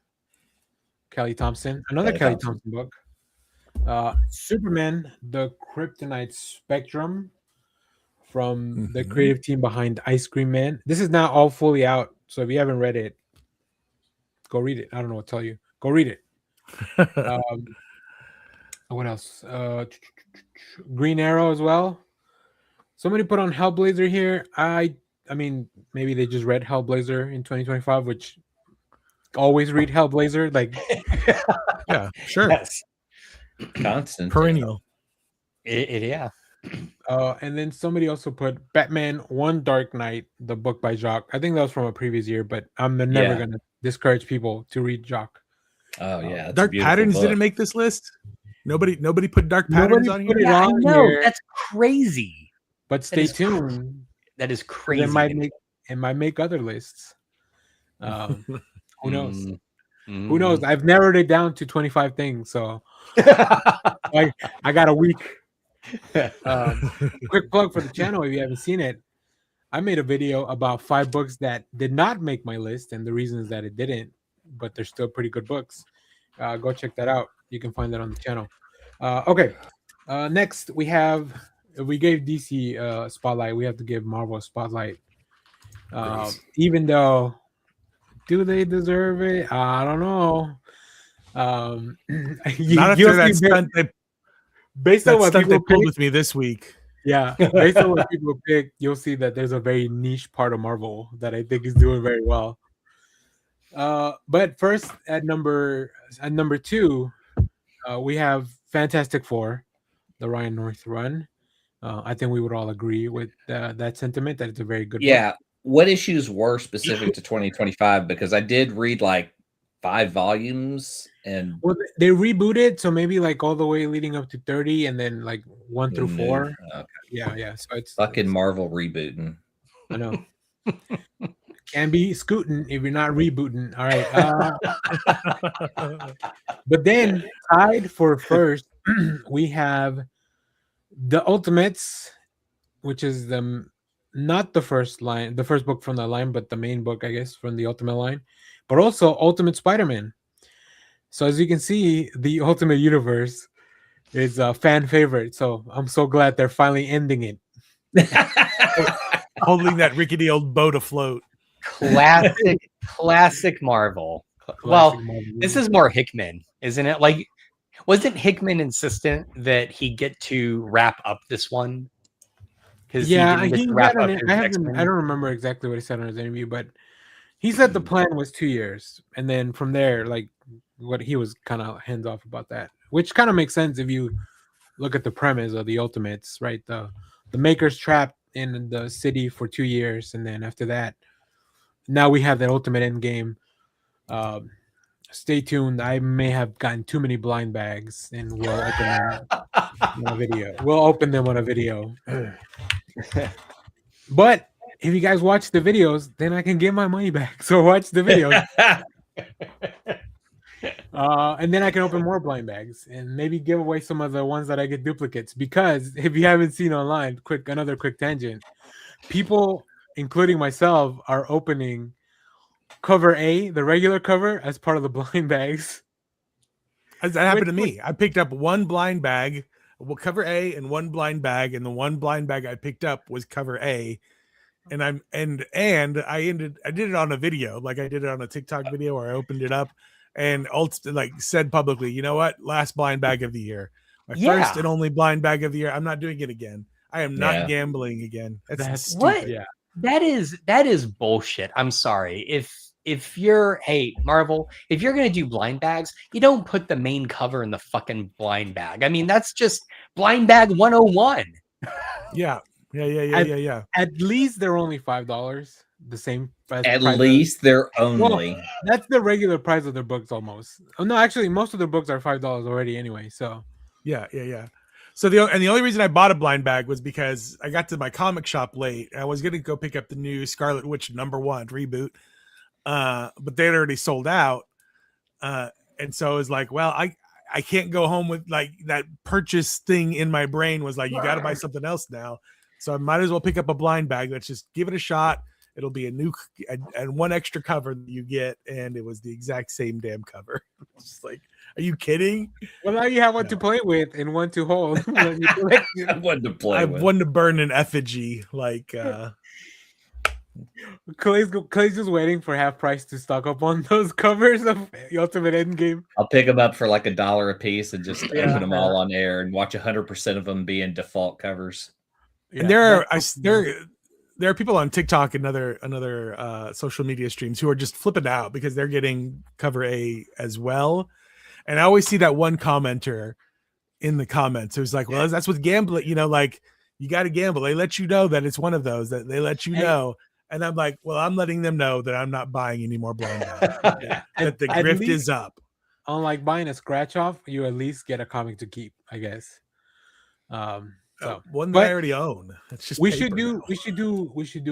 Kelly Thompson, another Kelly Thompson book. Superman, the Kryptonite Spectrum, from the creative team behind Ice Cream Man. This is now all fully out, so if you haven't read it, go read it. I don't know what to tell you. Go read it. What else? Green Arrow as well. Somebody put on Hellblazer here. I mean, maybe they just read Hellblazer in 2025, which always read Hellblazer. Like, yeah, sure. Yes. Constant. Perennial. Yeah. And then somebody also put Batman One Dark Knight, the book by Jacques. I think that was from a previous year, but I'm never going to discourage people to read Jacques. Oh, yeah. Dark Patterns didn't make this list. Nobody put Dark Patterns on here. Yeah, I know. That's crazy. But stay tuned. That is crazy. It might make other lists. Who knows? Who Mm. knows? I've narrowed it down to 25 things, so I got a week. Quick plug for the channel if you haven't seen it. I made a video about 5 books that did not make my list and the reasons that it didn't, but they're still pretty good books. Go check that out. You can find that on the channel. Okay. Next we gave DC a spotlight. We have to give Marvel a spotlight. Even though, do they deserve it? I don't know. Not after that stunt based on what people pulled with me this week. Yeah, based on what people pick, you'll see that there's a very niche part of Marvel that I think is doing very well. But first, at number 2, we have Fantastic Four, the Ryan North run. I think we would all agree with that sentiment that it's a very good book. What issues were specific to 2025? Because I did read like 5 volumes, and they rebooted, so maybe like all the way leading up to 30, and then like 1 through 4. Okay. Yeah. So it's fucking Marvel rebooting. I know. Can be scooting if you're not rebooting. All right. But then tied for first, we have the Ultimates, which is not the first book from the line, but the main book, I guess, from the Ultimate line, but also Ultimate Spider-Man. So as you can see, the Ultimate Universe is a fan favorite. So I'm so glad they're finally ending it. Holding that rickety old boat afloat. Classic Marvel. Well, this is more Hickman, isn't it? Like, wasn't Hickman insistent that he get to wrap up this one? Yeah, I don't remember exactly what he said on his interview, but he said the plan was 2 years, and then from there, like, what he was kind of hands off about that, which kind of makes sense if you look at the premise of the Ultimates, right? The Maker's trapped in the city for 2 years, and then after that, now we have that Ultimate Endgame. Stay tuned. I may have gotten too many blind bags, and we'll open them on a video. But if you guys watch the videos, then I can get my money back. So watch the videos. And then I can open more blind bags and maybe give away some of the ones that I get duplicates. Because if you haven't seen online, another quick tangent, people, including myself, are opening cover A, the regular cover, as part of the blind bags. That happened to me. I picked up one blind bag, cover A, and one blind bag, and the one blind bag I picked up was cover A. And I did it on a video, like I did it on a TikTok video where I opened it up and like said publicly, you know what? Last blind bag of the year. My first and only blind bag of the year. I'm not doing it again. I am not gambling again. That's stupid. What? Yeah. That is bullshit. I'm sorry. If you're Marvel, if you're gonna do blind bags, you don't put the main cover in the fucking blind bag. I mean, that's just blind bag 101. Yeah. At least they're only $5. The same price. At least they're only. Well, that's the regular price of their books almost. Oh no, actually, most of their books are $5 already anyway. So yeah. So the only reason I bought a blind bag was because I got to my comic shop late. I was gonna go pick up the new Scarlet Witch #1 reboot, but they had already sold out. And so I was like, well, I can't go home with like that purchase thing in my brain was like, you got to buy something else now. So I might as well pick up a blind bag. Let's just give it a shot. It'll be a new and one extra cover that you get, and it was the exact same damn cover. It's like, are you kidding? Well, now you have one to play with and one to hold. One to play with. One to burn in effigy. Like Clay's just waiting for half price to stock up on those covers of Ultimate Endgame. I'll pick them up for like $1 a piece and just open them all on air and watch 100% of them be in default covers. And there are people on TikTok and other social media streams who are just flipping out because they're getting cover A as well. And I always see that one commenter in the comments who's like, well, that's with gambling, like you got to gamble. They let you know that it's one of those that they let you know. And I'm like, well, I'm letting them know that I'm not buying any more blind bags. That the grift is up. Unlike buying a scratch off, you at least get a comic to keep, I guess. So one that I already own. It's just we should do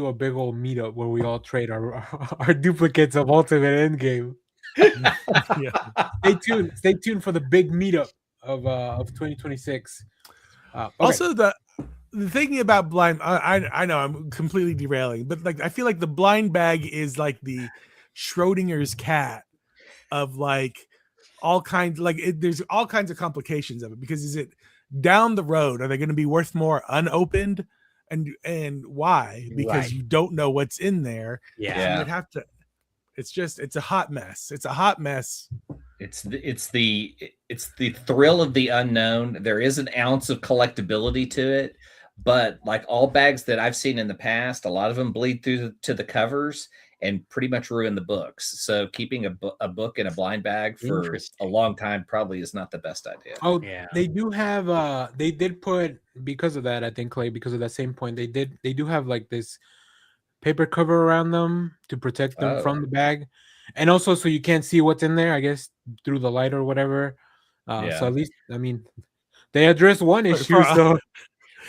a big old meetup where we all trade our duplicates of Ultimate Endgame. Stay tuned for the big meetup of 2026. Okay. Also, the thinking about blind, I know I'm completely derailing, but like I feel like the blind bag is like the Schrodinger's cat of like all kinds, like there's all kinds of complications of it, because is it down the road, are they going to be worth more unopened, and why? Because you don't know what's in there. Yeah, you'd have to. It's a hot mess. It's a hot mess. It's the thrill of the unknown. There is an ounce of collectability to it, but like all bags that I've seen in the past, a lot of them bleed through to the covers and pretty much ruin the books. So keeping a book in a blind bag for a long time probably is not the best idea. Oh, yeah. They do have they did put, because of that, I think, Clay, because of that same point, they do have like this paper cover around them to protect them from the bag, and also so you can't see what's in there, I guess, through the light or whatever. So at least, I mean, they address one issue. So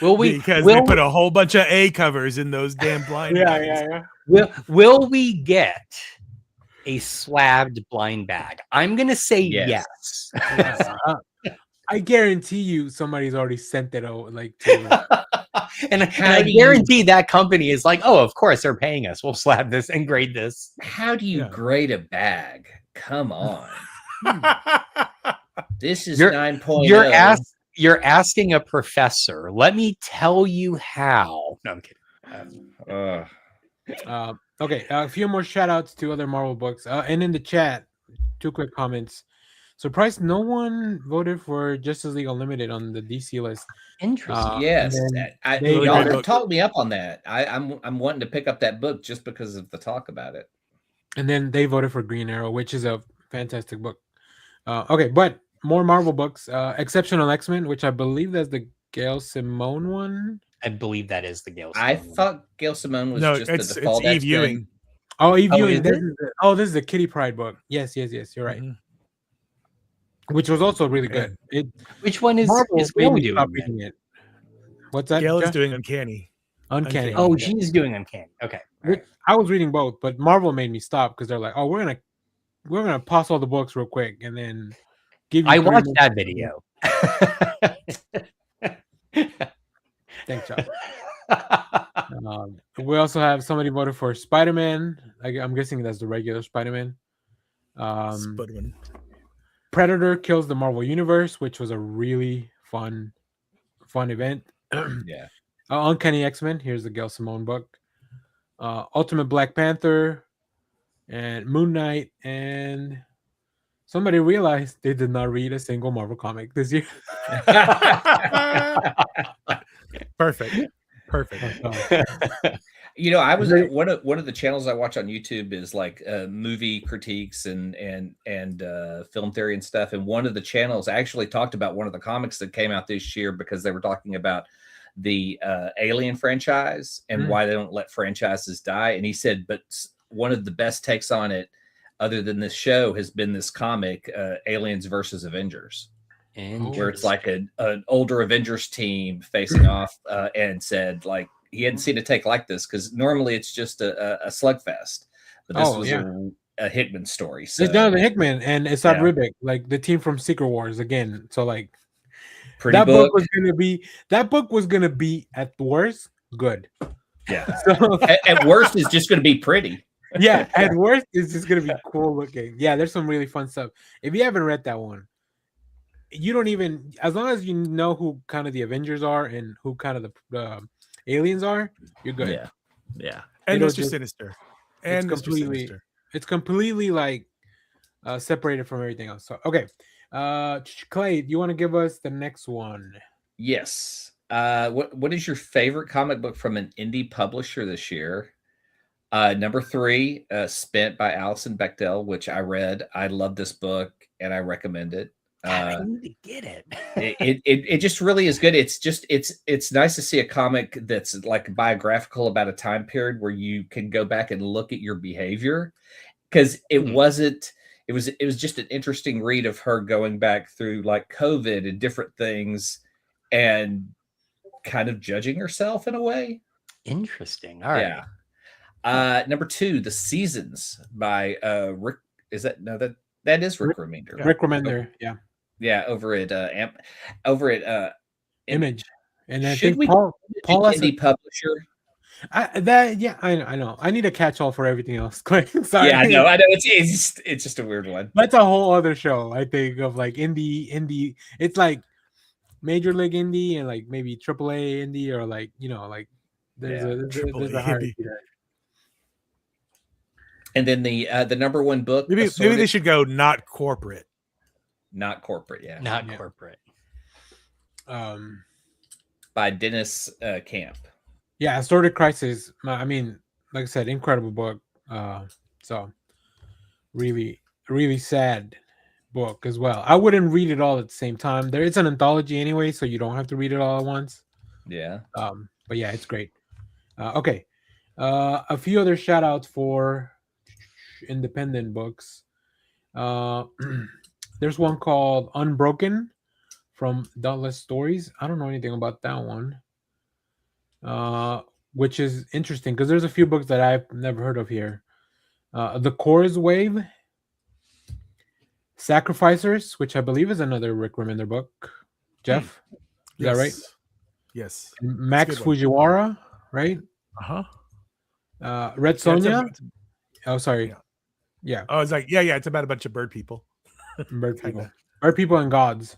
they put a whole bunch of A covers in those damn blind bags. Will we get a slabbed blind bag? I'm gonna say yes. I guarantee you somebody's already sent it out, like to and I guarantee that company is like, oh, of course they're paying us. We'll slab this and grade this. How do you grade a bag? Come on. This is 9.0. You're asking a professor. Let me tell you how. No, I'm kidding. Okay, a few more shout outs to other Marvel books. And in the chat, 2 quick comments. Surprised no one voted for Justice League Unlimited on the DC list. Interesting. Yes, y'all talked me up on that. I'm wanting to pick up that book just because of the talk about it. And then they voted for Green Arrow, which is a fantastic book. Okay, but more Marvel books. Exceptional X-Men, which I believe that's the Gail Simone one. I believe that is the Gail Simone. I thought Gail Simone was just the default. It's Eve Ewing. Oh, Eve Ewing. This is the Kitty Pryde book. Yes. You're right. Mm-hmm. Which was also really good. Which one is Gail doing? It. What's that? Gail is doing Uncanny. Oh, she's doing Uncanny. Okay. I was reading both, but Marvel made me stop because they're like, "Oh, we're gonna pause all the books real quick and then give you." I watched that video. Thanks, John. We also have somebody voted for Spider-Man. I'm guessing that's the regular Spider-Man. Spudman. Predator kills the Marvel Universe, which was a really fun event. Yeah. Uncanny X-Men. Here's the Gail Simone book. Ultimate Black Panther and Moon Knight, and somebody realized they did not read a single Marvel comic this year. Perfect. You know, I was one of the channels I watch on YouTube is like movie critiques and film theory and stuff. And one of the channels actually talked about one of the comics that came out this year because they were talking about the Alien franchise and why they don't let franchises die. And he said, but one of the best takes on it, other than this show, has been this comic, Aliens versus Avengers. Where it's like an older Avengers team facing off, and said like he hadn't seen a take like this because normally it's just a slugfest, but this was a Hickman story. So it's not the Hickman and it's not Ribic, like the team from Secret Wars again. So like that book was gonna be at worst good. Yeah. So, at worst is just gonna be pretty. Yeah, at worst it's just gonna be cool looking. Yeah, there's some really fun stuff. If you haven't read that one, you don't even, as long as you know who kind of the Avengers are and who kind of the aliens are, you're good. Yeah. And Mr. Sinister. And it's completely like separated from everything else. So okay. Clay, do you want to give us the next one? Yes. What is your favorite comic book from an indie publisher this year? Number 3, Spent by Alison Bechdel, which I read. I love this book and I recommend it. I need to get it. It just really is good. It's nice to see a comic that's like biographical about a time period where you can go back and look at your behavior, because it was just an interesting read of her going back through like COVID and different things and kind of judging herself in a way. Interesting. All right. Yeah. Number 2, The Seasons by Rick. Is that that is Rick Remender. Rick Remender, yeah. Yeah, over at Image, and I think Paul indie publisher. I know. I need a catch-all for everything else. Sorry. Yeah, I know. It's just a weird one. That's a whole other show. I think of like indie. It's like Major League Indie and like maybe AAA Indie, or like like there's a hierarchy there. And then the number 1 book. Maybe they should go not corporate. Not corporate, yeah. Not corporate. By Dennis Camp. Yeah, Assorted Crisis. I mean, like I said, incredible book. So really, really sad book as well. I wouldn't read it all at the same time. There is an anthology anyway, so you don't have to read it all at once. Yeah. But yeah, it's great. Okay. A few other shout outs for independent books. There's one called Unbroken from Dauntless Stories. I don't know anything about that one, which is interesting because there's a few books that I've never heard of here. The Chorus Wave, Sacrificers, which I believe is another Rick Remender book. Jeff, is that right? Yes. Max Fujiwara, right? Red Sonja. Oh, sorry. Yeah. Oh, it's like it's about a bunch of bird people. Bird people and gods.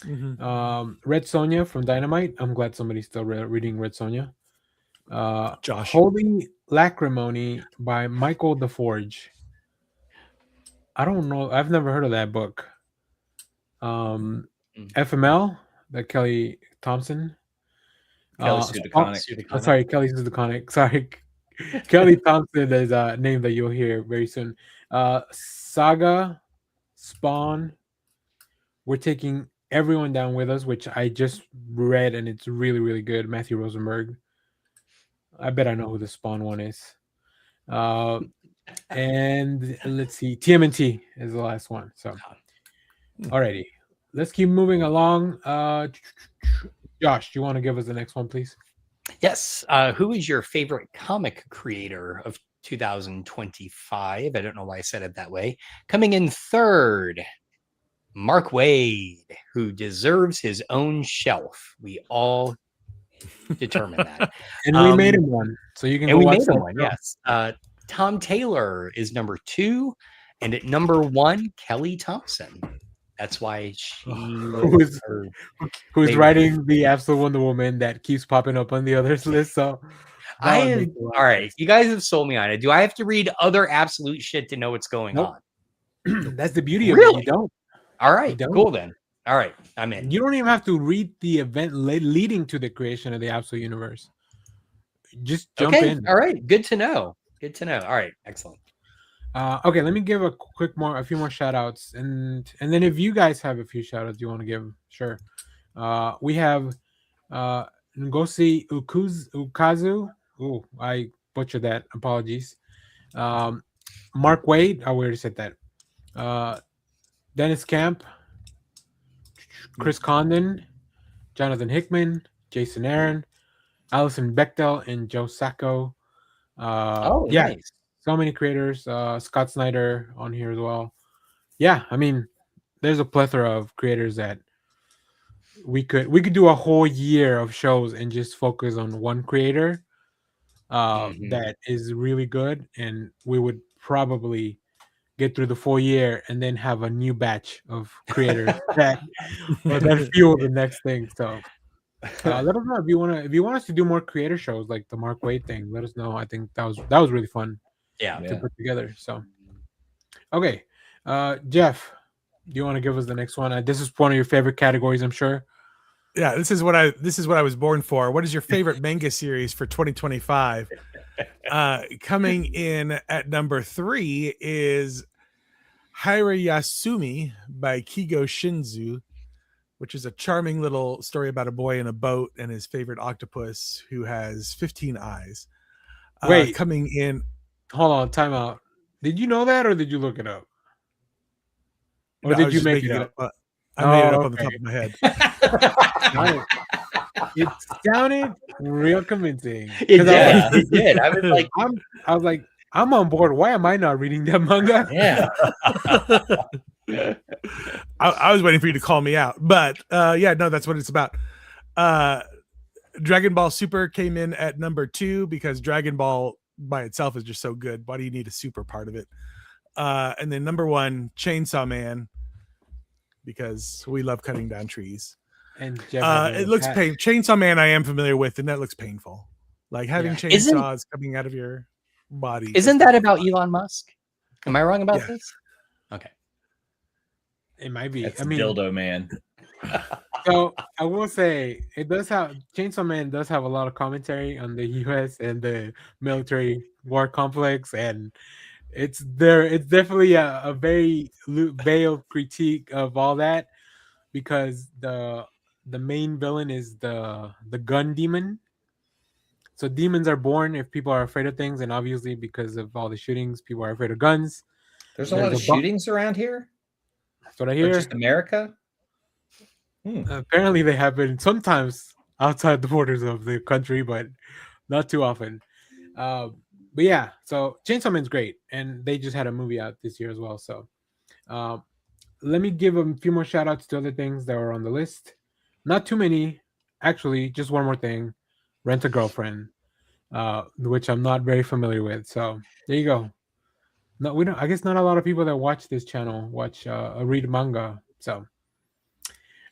Red Sonja from Dynamite. I'm glad somebody's still reading Red Sonja. Josh. Holy Lacrimony by Michael DeForge. I don't know. I've never heard of that book. FML, the Kelly Thompson. Kelly Sudaconic. Sorry, Kelly Sudaconic. Sorry. Kelly Thompson is a name that you'll hear very soon. Saga, Spawn. We're taking everyone down with us, which I just read, and it's really, really good. Matthew Rosenberg. I bet I know who the Spawn one is. And let's see, TMNT is the last one. So, alrighty, let's keep moving along. Josh, do you want to give us the next one, please? Yes. Who is your favorite comic creator of 2025? I don't know why I said it that way. Coming in third, Mark Waid, who deserves his own shelf. We all determine that. And we made him one, so you can And go we watch made him that one, show. yes. Tom Taylor is number 2, and at number 1, Kelly Thompson. That's why she was who's they- writing the Absolute Wonder Woman that keeps popping up on the others list. So I would am make a lot of all right. sense. You guys have sold me on it. Do I have to read other absolute shit to know what's going Nope. on? That's the beauty of it. Really? You don't. All right, don't. cool then. All right, I'm in. You don't even have to read the event leading to the creation of the Absolute Universe. Just jump in. All right, good to know. Good to know. All right, excellent. Okay, let me give a few more shout outs, and then if you guys have a few shout outs you want to give, sure. We have Ngozi Ukazu. Oh, I butchered that. Apologies. Mark Wade. I already said that. Dennis Camp, Chris Condon, Jonathan Hickman, Jason Aaron, Allison Bechtel, and Joe Sacco. Yeah, nice. so many creators. Scott Snyder on here as well. Yeah, I mean, there's a plethora of creators that we could do a whole year of shows and just focus on one creator that is really good, and we would probably get through the full year and then have a new batch of creators that fuel the next thing. So let us know if you want us to do more creator shows like the Mark Wade thing. Let us know. I think that was really fun. To put together. So okay, Jeff, do you want to give us the next one? This is one of your favorite categories, I'm sure. Yeah, this is what I was born for. What is your favorite manga series for 2025? Coming in at number 3 is Hirayasumi by Kigo Shinzu, which is a charming little story about a boy in a boat and his favorite octopus who has 15 eyes. Wait, coming in. Hold on, time out. Did you know that, or did you look it up? Or No, did you make it up? I made it up on the top of my head. It sounded real convincing. It did. I was like, I'm on board. Why am I not reading that manga? Yeah. I was waiting for you to call me out, but yeah, no, that's what it's about. Dragon Ball Super came in at number 2 because Dragon Ball by itself is just so good. Why do you need a super part of it? And then number 1, Chainsaw Man, because we love cutting down trees. And it looks painful. Chainsaw Man I am familiar with, and that looks painful. Like having chainsaws coming out of your body. Isn't that about Elon Musk? Am I wrong about this? Okay. It might be. That's Dildo Man. So I will say Chainsaw Man does have a lot of commentary on the US and the military war complex, and it's definitely a very veiled critique of all that, because the main villain is the gun demon. So demons are born if people are afraid of things, and obviously because of all the shootings, people are afraid of guns. There's a lot of shootings around here. That's what I hear. Or just America. Apparently, they happen sometimes outside the borders of the country, but not too often. But yeah, so Chainsaw Man's great, and they just had a movie out this year as well. So let me give a few more shout outs to other things that were on the list. Not too many, actually. Just one more thing: Rent a Girlfriend, which I'm not very familiar with. So there you go. No, we don't. I guess not a lot of people that watch this channel read manga. So.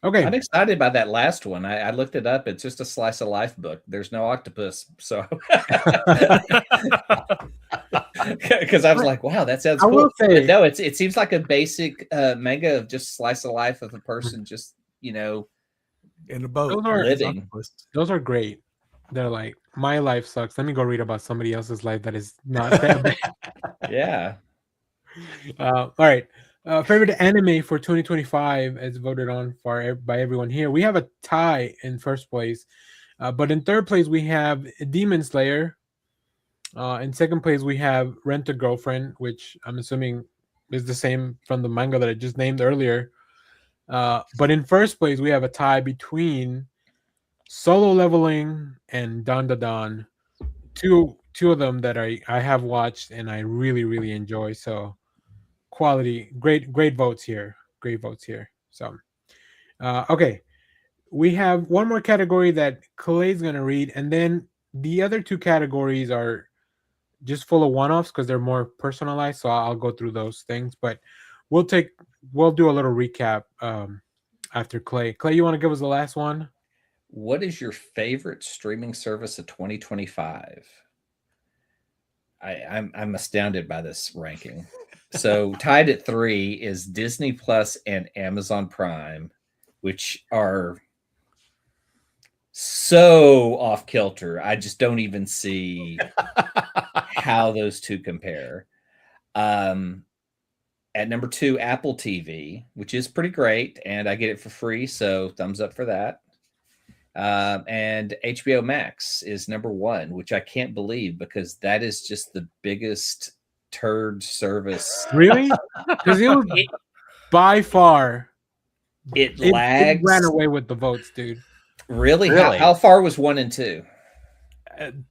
Okay. I'm excited by that last one. I looked it up. It's just a slice of life book. There's no octopus. So because I was like, wow, that sounds cool. But no, it seems like a basic manga of just slice of life of a person just, in a boat living. Those are great. They're like, my life sucks. Let me go read about somebody else's life that is not that bad. Yeah. All right. Favorite anime for 2025 as voted on by everyone here. We have a tie in first place, but in third place we have Demon Slayer. In second place we have Rent a Girlfriend, which I'm assuming is the same from the manga that I just named earlier. But in first place we have a tie between Solo Leveling and Dan Da Dan. Two of them that I have watched and I really, really enjoy. So quality, great votes here. So okay, we have one more category that Clay's gonna read, and then the other two categories are just full of one-offs because they're more personalized. So I'll go through those things, but we'll do a little recap after Clay. Clay, you want to give us the last one? What is your favorite streaming service of 2025? I'm astounded by this ranking. So tied at 3 is Disney Plus and Amazon Prime, which are so off kilter. I just don't even see how those two compare. At number 2, Apple TV, which is pretty great, and I get it for free, so thumbs up for that. And HBO Max is number 1, which I can't believe because that is just the biggest turd service. Really? Because it was by far it lags. It ran away with the votes, dude. Really? How far was 1 and 2?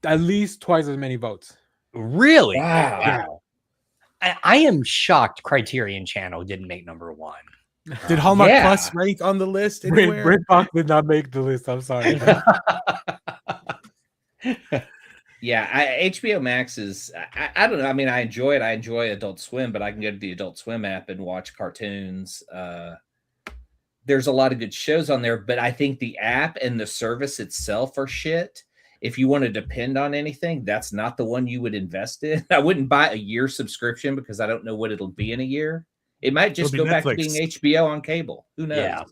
At least twice as many votes. Really? Wow. I am shocked Criterion Channel didn't make number 1. Did Hallmark Plus rank on the list anywhere? BritBox did not make the list. I'm sorry. Yeah, HBO Max is, I don't know. I mean, I enjoy it. I enjoy Adult Swim, but I can go to the Adult Swim app and watch cartoons. There's a lot of good shows on there, but I think the app and the service itself are shit. If you want to depend on anything, that's not the one you would invest in. I wouldn't buy a year subscription because I don't know what it'll be in a year. It might just go back to being HBO on cable. Who knows? Yeah.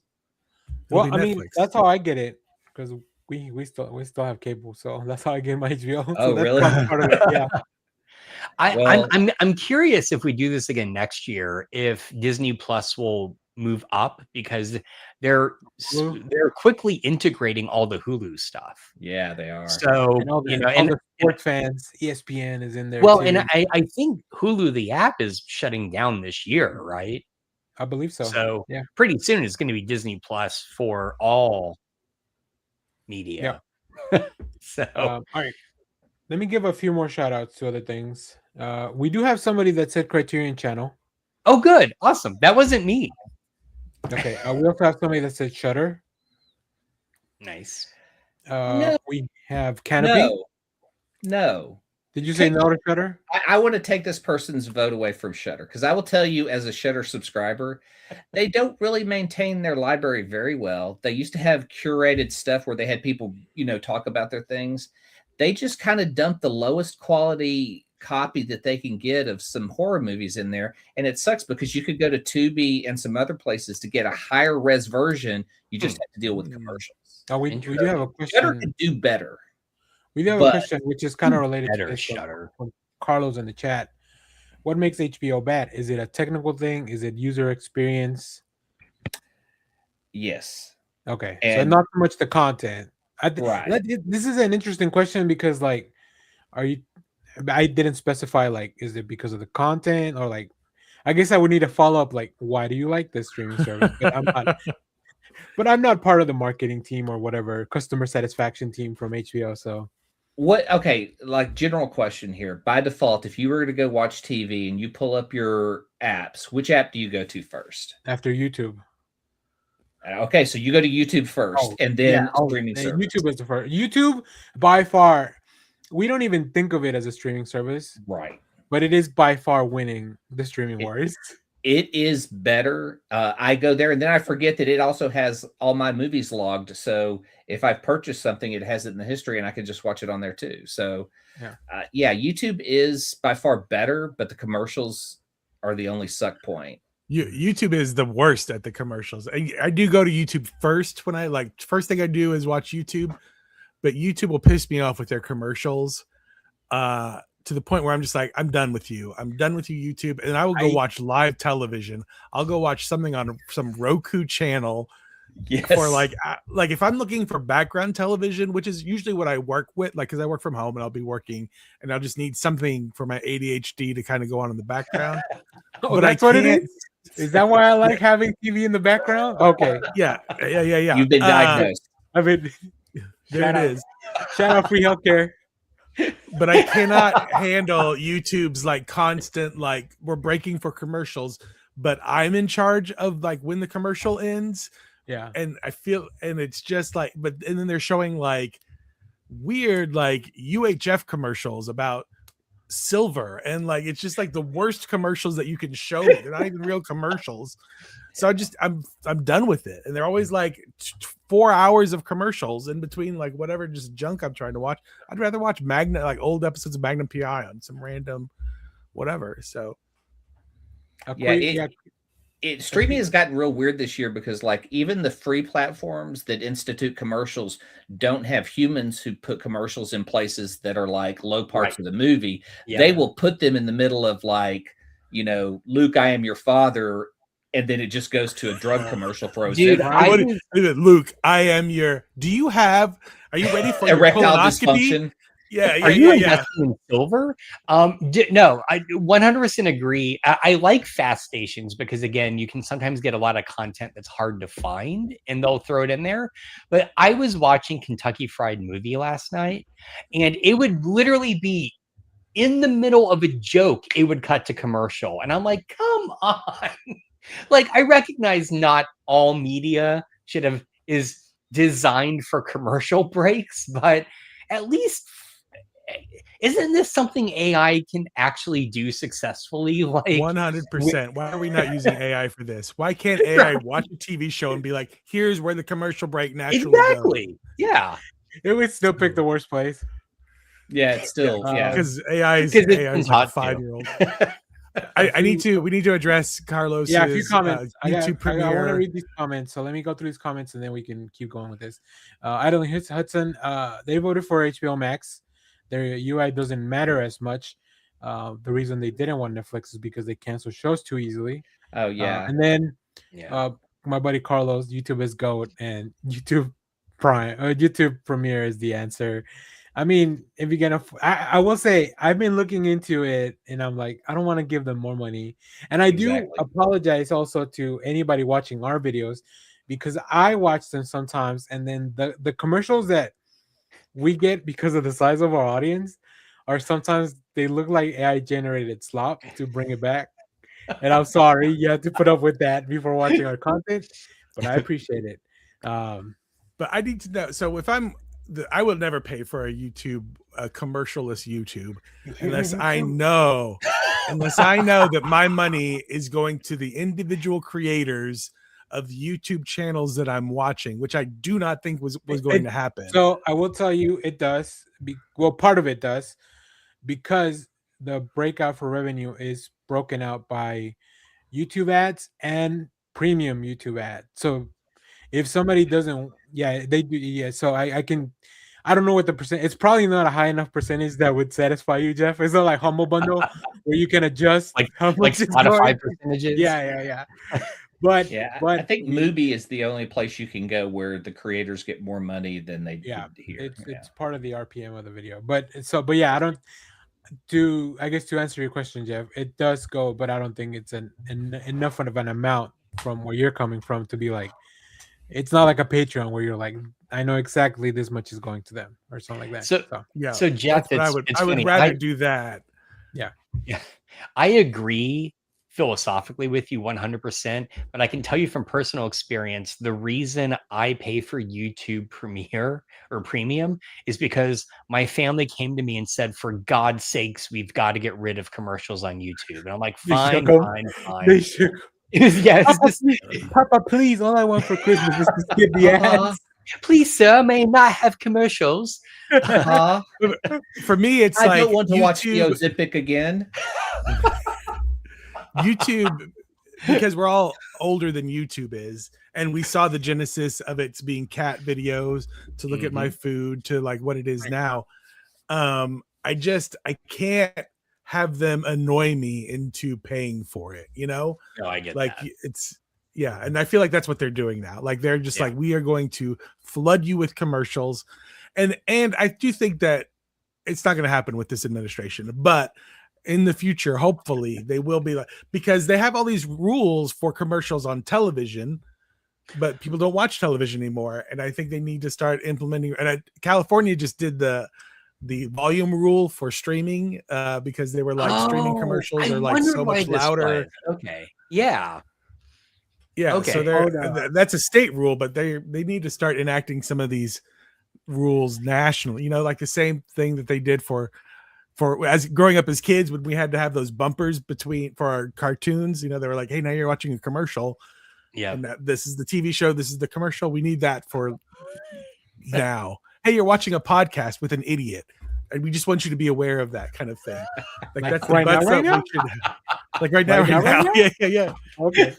Well, I mean, that's how I get it because we still have cable, so that's how I get my HBO. Oh, so that's really? Part of it. Yeah. I'm curious if we do this again next year, if Disney Plus will move up because they're quickly integrating all the Hulu stuff. Yeah, they are. So and all the sports fans, ESPN is in there. Well, too. and I think Hulu the app is shutting down this year, right? I believe so. So yeah, pretty soon it's going to be Disney Plus for all media. Yeah. So all right, let me give a few more shout outs to other things. We do have somebody that said Criterion Channel. Oh, good, awesome. That wasn't me. Okay, we also have somebody that said Shudder. Nice. No. We have Canopy. No. Did you say no to Shudder? I want to take this person's vote away from Shudder because I will tell you, as a Shudder subscriber, they don't really maintain their library very well. They used to have curated stuff where they had people, talk about their things. They just kind of dump the lowest quality copy that they can get of some horror movies in there, and it sucks because you could go to Tubi and some other places to get a higher res version. You just have to deal with commercials. Oh, we do have a question. Shudder could do better. We do have a question which is kind of related to this Shudder. From Carlos in the chat. What makes HBO bad? Is it a technical thing? Is it user experience? Yes. Okay, so not so much the content. Right. This is an interesting question because, I didn't specify, is it because of the content or I guess I would need to follow up, why do you like this streaming service? But I'm not part of the marketing team or whatever customer satisfaction team from HBO. So general question here. By default, if you were to go watch TV and you pull up your apps, which app do you go to first? After YouTube. Okay, so you go to YouTube first and then streaming service. YouTube is the first. YouTube, by far, we don't even think of it as a streaming service. Right. But it is by far winning the streaming wars. It is better. I go there and then I forget that it also has all my movies logged. So if I've purchased something, it has it in the history and I can just watch it on there too. So YouTube is by far better, but the commercials are the only suck point. YouTube is the worst at the commercials. I do go to YouTube first when first thing I do is watch YouTube, but YouTube will piss me off with their commercials. To the point where I'm just like, I'm done with you. I'm done with you, YouTube. And I will go watch live television. I'll go watch something on some Roku channel. Yes. For if I'm looking for background television, which is usually what I work with, because I work from home and I'll be working and I'll just need something for my ADHD to kind of go on in the background. But that's what it is. Is that why I like having TV in the background? Okay. Yeah. You've been diagnosed. There it is. Shout out free healthcare. But I cannot handle YouTube's constant we're breaking for commercials, but I'm in charge of when the commercial ends Yeah. And I feel, and it's just like, but and then they're showing like weird like UHF commercials about silver, and like it's just like the worst commercials that you can show me. They're not even real commercials. So I'm done with it. And they're always like 4 hours of commercials in between like whatever just junk I'm trying to watch. I'd rather watch like old episodes of Magnum PI on some random whatever. So streaming has gotten real weird this year because like even the free platforms that institute commercials don't have humans who put commercials in places that are like low parts of the movie. They will put them in the middle of like, Luke, I am your father, and then it just goes to a drug commercial for Ozempic. Luke, I am your. Are you ready for erectile your dysfunction? Yeah. Are you investing in silver? No, I 100% agree. I like fast stations because, again, you can sometimes get a lot of content that's hard to find, and they'll throw it in there. But I was watching Kentucky Fried Movie last night, and it would literally be in the middle of a joke, it would cut to commercial. And I'm like, come on. Like, I recognize not all media is designed for commercial breaks, but at least isn't this something AI can actually do successfully? Like 100%. Why are we not using AI for this? Why can't AI watch a TV show and be like, here's where the commercial break naturally goes? Yeah. It would still pick the worst place. Yeah, it's still because AI is like a 5-year-old. We need to address Carlos. Yeah, a few comments. YouTube premiere. I want to read these comments, so let me go through these comments and then we can keep going with this. Idling Hudson, they voted for HBO Max. Their UI doesn't matter as much. The reason they didn't want Netflix is because they cancel shows too easily. Oh yeah. And then my buddy Carlos, YouTube is GOAT and YouTube Premiere is the answer. I mean, if you're gonna, I will say I've been looking into it, and I'm like, I don't want to give them more money, and I do apologize also to anybody watching our videos because I watch them sometimes, and then the commercials that we get because of the size of our audience are sometimes they look like AI generated slop to bring it back, and I'm sorry you have to put up with that before watching our content, but I appreciate it. But I need to know. So if I will never pay for a commercialless YouTube unless I know that my money is going to the individual creators of YouTube channels that I'm watching, which I do not think was going to happen. So I will tell you it does. Part of it does because the breakout for revenue is broken out by YouTube ads and premium YouTube ads. So if somebody doesn't, they do. Yeah, so I don't know what the percent. It's probably not a high enough percentage that would satisfy you, Jeff. It's not like Humble Bundle where you can adjust how much Spotify percentages. Yeah. But I think Mubi is the only place you can go where the creators get more money than they do here. It's part of the RPM of the video. But I don't. I guess to answer your question, Jeff, it does go, but I don't think it's enough of an amount from where you're coming from to be like. It's not like a Patreon where you're like, I know exactly this much is going to them or something like that. So Jeff, I would rather do that. Yeah. I agree philosophically with you 100%, but I can tell you from personal experience, the reason I pay for YouTube Premiere or Premium is because my family came to me and said, for God's sakes, we've got to get rid of commercials on YouTube. And I'm like, fine. Yes, Papa, please. All I want for Christmas is to skip the ads. Please, sir, may not have commercials. For me, it's I don't want to watch the Ozempic again. YouTube, because we're all older than YouTube is, and we saw the genesis of its being cat videos to look at my food to like what it is now. I can't have them annoy me into paying for it, No, I get like that. it's and I feel like that's what they're doing now. Like they're just like, we are going to flood you with commercials, and I do think that it's not going to happen with this administration, but in the future, hopefully they will be, like, because they have all these rules for commercials on television, but people don't watch television anymore, and I think they need to start implementing. And California just did the volume rule for streaming because they were like streaming commercials are like so much louder. Okay. Yeah. Yeah, Okay. so that's a state rule, but they need to start enacting some of these rules nationally. Like the same thing that they did for as growing up as kids when we had to have those bumpers for our cartoons. They were like, hey, now you're watching a commercial. Yeah. And this is the TV show. This is the commercial. We need that for now. Hey, you're watching a podcast with an idiot. And we just want you to be aware of that kind of thing. Like that's right now. Like right now. Yeah. Okay.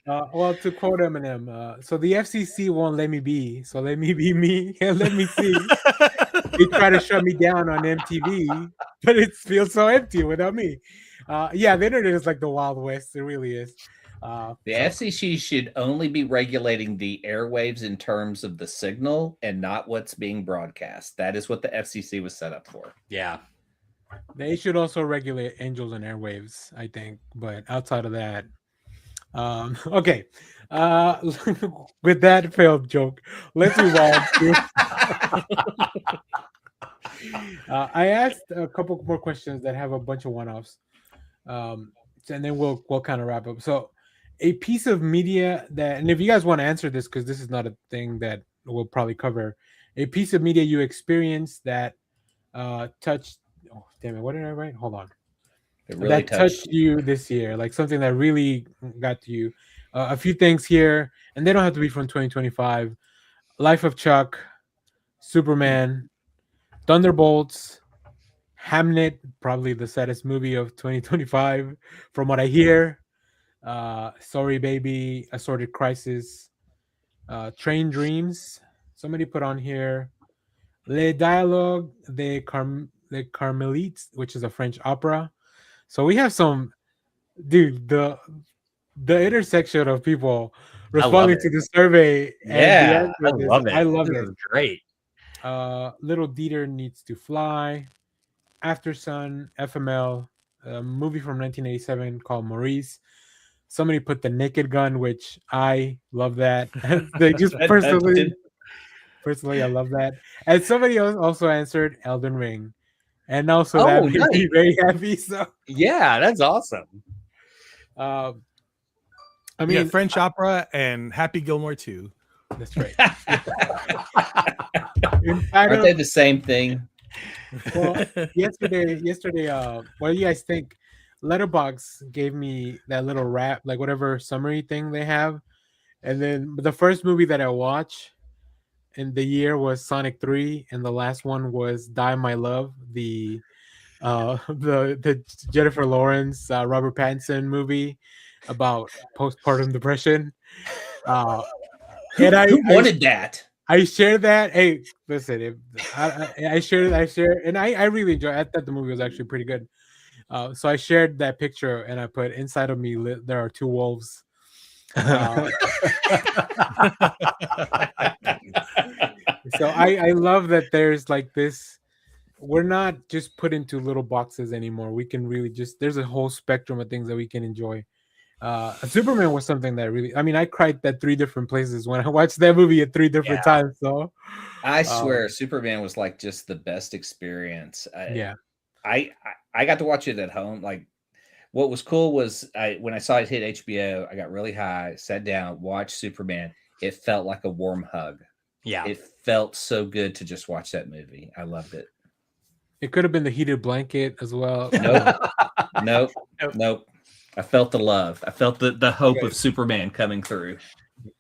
Well, to quote Eminem, so the FCC won't let me be, so let me be me and let me see. They try to shut me down on MTV, but it feels so empty without me. Yeah, the internet is like the Wild West. It really is. The FCC should only be regulating the airwaves in terms of the signal and not what's being broadcast. That is what the FCC was set up for. Yeah. They should also regulate angels and airwaves, I think. But outside of that, okay. With that failed joke, let's move on. I asked a couple more questions that have a bunch of one-offs, and then we'll kind of wrap up. So, a piece of media that, and if you guys want to answer this, because this is not a thing that we'll probably cover, a piece of media you experienced that touched. Oh, damn it! What did I write? Hold on. It really that touched you this year, like something that really got to you. A few things here, and they don't have to be from 2025. Life of Chuck, Superman, Thunderbolts, Hamnet, probably the saddest movie of 2025, from what I hear. Sorry Baby, Assorted Crisis, Train Dreams. Somebody put on here Le Dialogue des Carmelites, which is a French opera. So we have some, dude, the intersection of people responding to the survey. Yeah, I love it. I love it. Great. Little Dieter Needs to Fly, After Sun, FML, a movie from 1987 called Maurice. Somebody put The Naked Gun, which I love that. They just personally, I love that. And somebody else also answered Elden Ring. And also that made me very happy. So yeah, that's awesome. I mean, French opera and Happy Gilmore 2. That's right. Aren't they the same thing? Well, yesterday, what do you guys think? Letterboxd gave me that little rap, like whatever summary thing they have, and then the first movie that I watched in the year was Sonic 3, and the last one was Die My Love, the Jennifer Lawrence, Robert Pattinson movie about postpartum depression. And Who wanted that? I shared that. Hey, listen, I shared, and I really enjoyed. I thought the movie was actually pretty good. So I shared that picture, and I put inside of me there are two wolves. So I love that there's like this. We're not just put into little boxes anymore. We can really there's a whole spectrum of things that we can enjoy. Superman was something that really, I mean, I cried at 3 different places when I watched that movie at 3 different times. So I swear Superman was like just the best experience. I got to watch it at home. Like what was cool was when I saw it hit HBO, I got really high, sat down, watched Superman. It felt like a warm hug. Yeah. It felt so good to just watch that movie. I loved it. It could have been the heated blanket as well. Nope. I felt the love. I felt the hope of Superman coming through. Do you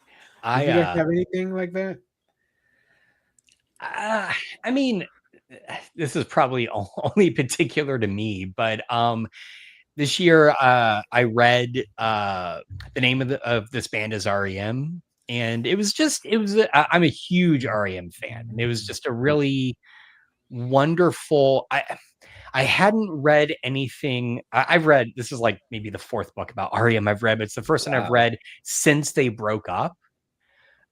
guys have anything like that? I mean, this is probably only particular to me, but this year I read the name of this band is REM, and I'm a huge REM fan, and it was just a really wonderful. I hadn't read anything. I've read, this is like maybe the 4th book about REM I've read, but it's the first one I've read since they broke up.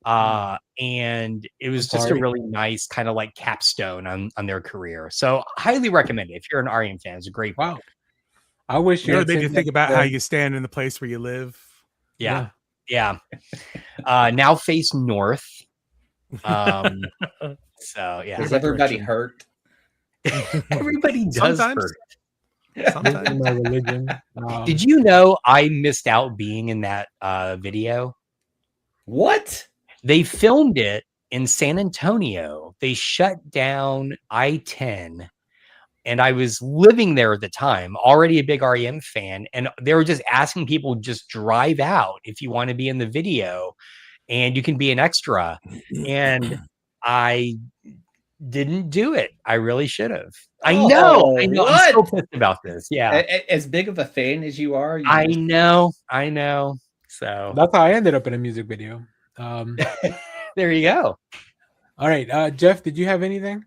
And it was just a really nice kind of like capstone on their career. So highly recommend it if you're an REM fan. It's a great book. I wish you made you think about how you stand in the place where you live. Yeah. Now face north. So yeah. Is everybody hurt? Everybody does hurt. Sometimes. My religion. Did you know I missed out being in that video? What? They filmed it in San Antonio. They shut down I-10, and I was living there at the time, already a big REM fan, and they were just asking people just drive out if you want to be in the video, and you can be an extra. And I didn't do it. I really should have. I know. I'm so What? pissed about this. Yeah. As big of a fan as you are, I know. So That's how I ended up in a music video. there you go. All right, Jeff, did you have anything?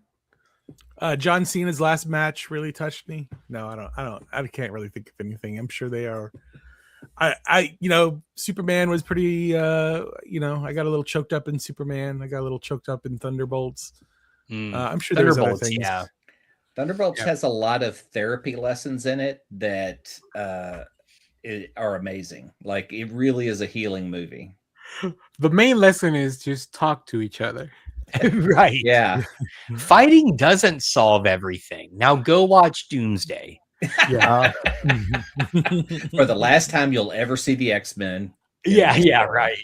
John Cena's last match really touched me. No, I can't really think of anything. I'm sure they are. Superman was pretty. I got a little choked up in Superman. I got a little choked up in Thunderbolts. I'm sure there's other things. Yeah. Thunderbolts has a lot of therapy lessons in it that are amazing. Like, it really is a healing movie. The main lesson is just talk to each other. Right. Yeah. Fighting doesn't solve everything. Now go watch Doomsday. Yeah. For the last time you'll ever see the X-Men. Yeah, right.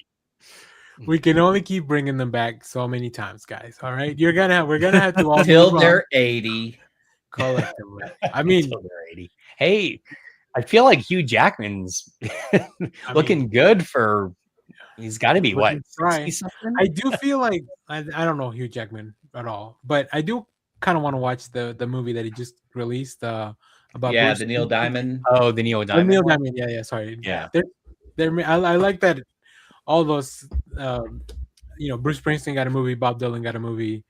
We can only keep bringing them back so many times, guys. All right, we're gonna have to all till they're 80. Collectively. I mean, Until they're 80. Hey, I feel like Hugh Jackman's looking good for. He's got to be what? I do feel like I don't know Hugh Jackman at all, but I do kind of want to watch the movie that he just released about the Neil Diamond. Oh, the Neil Diamond. Neil Diamond. Yeah. Sorry. Yeah. I like that. All those, Bruce Springsteen got a movie, Bob Dylan got a movie.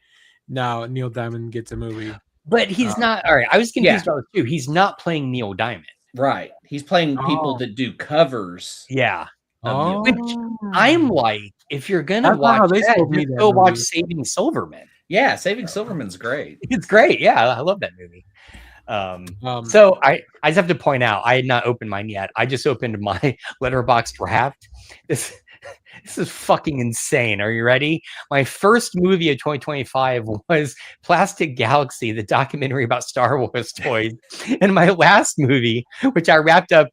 Now Neil Diamond gets a movie. But he's not. All right, I was confused about it too. He's not playing Neil Diamond. Right. He's playing people that do covers. Yeah. Which I'm like, if you're gonna watch that, go watch Saving Silverman. Yeah, Saving Silverman's great. It's great. Yeah, I love that movie. So I just have to point out, I had not opened mine yet. I just opened my Letterboxd Wrapped. This is fucking insane. Are you ready? My first movie of 2025 was Plastic Galaxy, the documentary about Star Wars toys. And my last movie, which I wrapped up,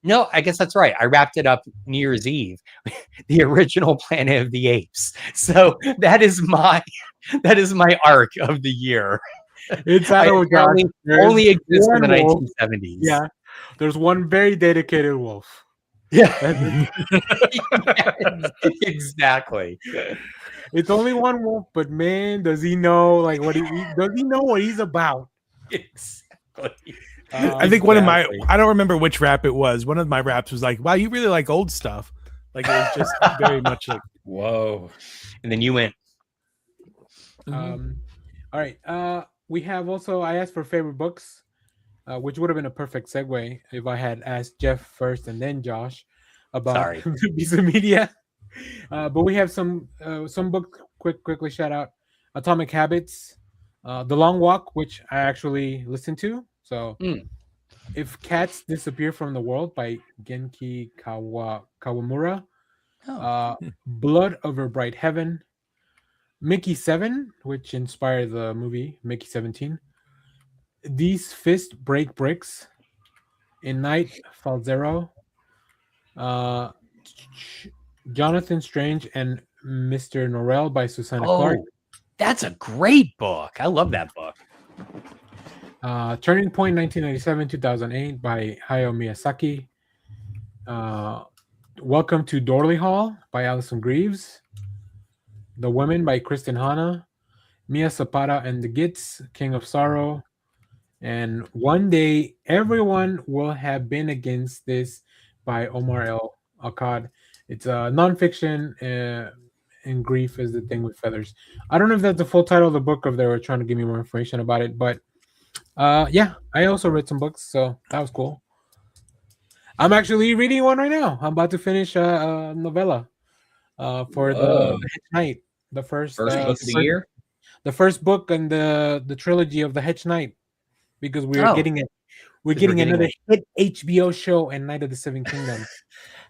no, I guess that's right. I wrapped it up New Year's Eve, the original Planet of the Apes. So that is my arc of the year. It's only exists in the 1970s. Yeah, there's one very dedicated wolf. Yeah, exactly. It's only one wolf, but man, does he know does he know what he's about? Exactly. I think I don't remember which rap it was. One of my raps was like, "Wow, you really like old stuff." Like, it was just very much like, whoa. And then you went. All right. We have also. I asked for favorite books, which would have been a perfect segue if I had asked Jeff first and then Josh about the piece of media. But we have some books. Quickly shout out Atomic Habits, The Long Walk, which I actually listened to. So, If Cats Disappear from the World by Genki Kawamura, Blood Over Bright Heaven, Mickey 7, which inspired the movie Mickey 17, These Fists Break Bricks, In Night Falzero, Jonathan Strange and Mr. Norrell by Susanna Clark. That's a great book. I love that book. Turning Point 1997-2008 by Hayao Miyazaki. Welcome to Dorley Hall by Alison Greaves. The Women by Kristen Hanna. Mia Zapata and the Gits, King of Sorrow. And One Day Everyone Will Have Been Against This by Omar El Akkad. It's a nonfiction, and grief is the thing with feathers. I don't know if that's the full title of the book or if they were trying to give me more information about it, but I also read some books, so that was cool. I'm actually reading one right now. I'm about to finish a novella for the Hedge Knight, the first book of the year, the first book in the trilogy of the Hedge Knight, because we're getting it. We're getting another hit HBO show and Night of the Seven Kingdoms.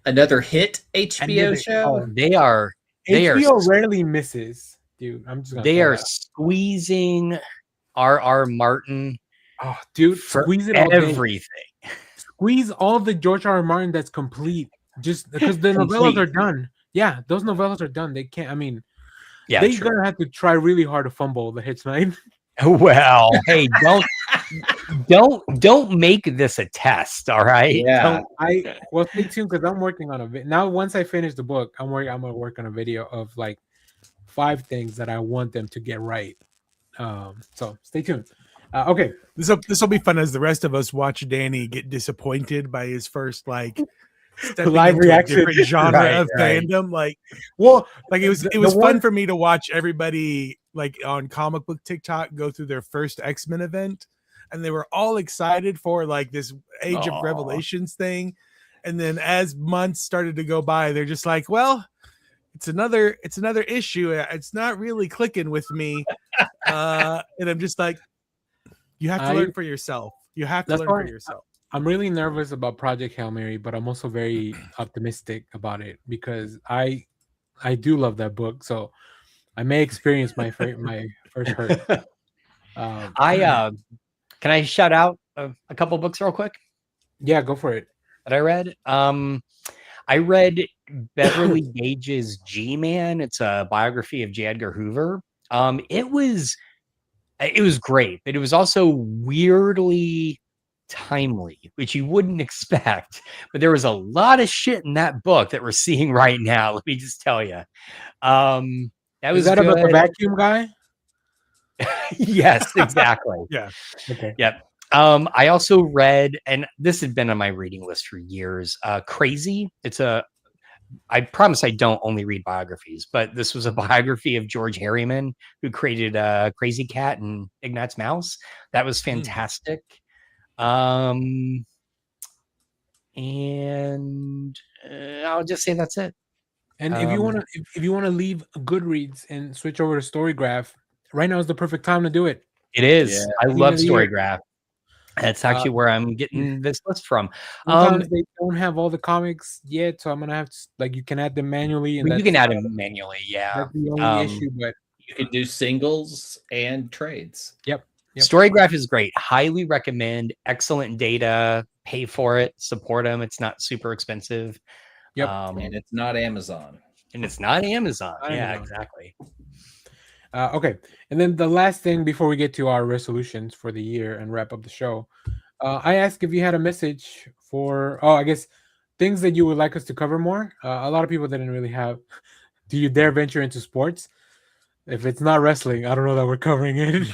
Another hit HBO show. HBO rarely misses, dude. I'm just. They are squeezing R.R. Martin Oh, dude, for squeeze it all day. everything. Squeeze all the George R. R. Martin that's complete. Just because the novellas are done. Yeah, those novellas are done. They can't. I mean, Yeah, they're true. gonna have to try really hard to fumble the hits, man. Well, hey, don't make this a test, all right? Yeah. Well, stay tuned because I'm working on a now. Once I finish the book, I'm gonna work on a video of like 5 things that I want them to get right. So stay tuned. Okay, this will be fun as the rest of us watch Danny get disappointed by his first like stepping Live into reaction. a different genre Right, of right. fandom. Like, well, it was the fun one- for me to watch everybody like on comic book TikTok go through their first X-Men event, and they were all excited for like this Age of Revelations thing, and then as months started to go by, they're just like, well, it's another issue. It's not really clicking with me, and I'm just like, you have to learn for yourself. You have to learn for yourself. I'm really nervous about Project Hail Mary, but I'm also very optimistic about it because I do love that book. So I may experience my first hurt. Can I shout out a couple books real quick Yeah, go for it. that I read? I read Beverly Gage's G-Man. It's a biography of J. Edgar Hoover. It was great, but it was also weirdly timely, which you wouldn't expect. But there was a lot of shit in that book that we're seeing right now. Let me just tell you. Is that about the vacuum guy? Yes, exactly. Yeah. Okay. Yep. I also read, and this had been on my reading list for years, Crazy. I promise I don't only read biographies, but this was a biography of George Harriman, who created Crazy Cat and Ignatz Mouse. That was fantastic. And I'll just say that's it. And if you want to leave Goodreads and switch over to Storygraph, right now is the perfect time to do it. It is. Yeah. I love Storygraph. That's actually where I'm getting this list from. Sometimes they don't have all the comics yet, so I'm gonna have to you can add them manually. And you can add them manually, yeah. That's the only issue, but You can do singles and trades. Yep. Storygraph is great. Highly recommend. Excellent data. Pay for it. Support them. It's not super expensive. Yep. And it's not Amazon. Yeah, exactly. Okay, and then the last thing before we get to our resolutions for the year and wrap up the show, I asked if you had a message for I guess things that you would like us to cover more. A lot of people didn't really have. Do you dare venture into sports? If it's not wrestling, I don't know that we're covering it.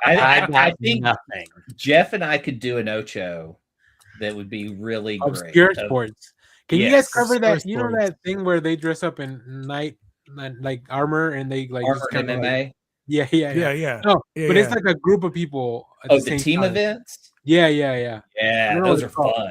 I think nothing. Jeff and I could do an Ocho that would be really Obscure great. sports. Can you guys cover that? Obscure You know sports. that thing where they dress up in night like armor and they like Armor just kinda, MMA. Yeah. No, Yeah, but it's yeah. like a group of people. At The same team time. events? Yeah. Yeah, know those what are it's called. fun.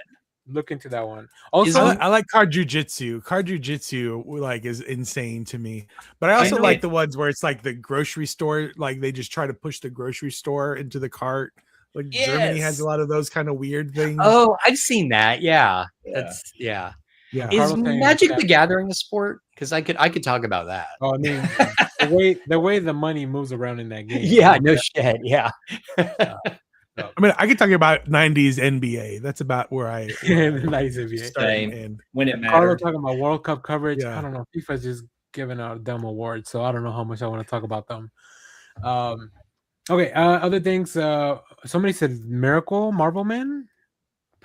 Look into that one. Also, I like card jujitsu. Card jujitsu like is insane to me. But I also know like it- the ones where it's like the grocery store, like they just try to push the grocery store into the cart. Like Germany has Yes. a lot of those kind of weird things. Oh, I've seen that. Yeah. Yeah. That's yeah. yeah, Is Carlos saying in the Magic chat. the Gathering a sport? Because I could talk about that. Oh, I mean, the way the money moves around in that game. Yeah, no shit. Yeah. I mean, I could talk about 90s NBA. That's about where I Nice of you. start and Same. end. When it Carlos mattered. talking about World Cup coverage. Yeah. I don't know. FIFA's just giving out dumb awards, so I don't know how much I want to talk about them. Okay. Other things. Somebody said Miracle Marvel Man.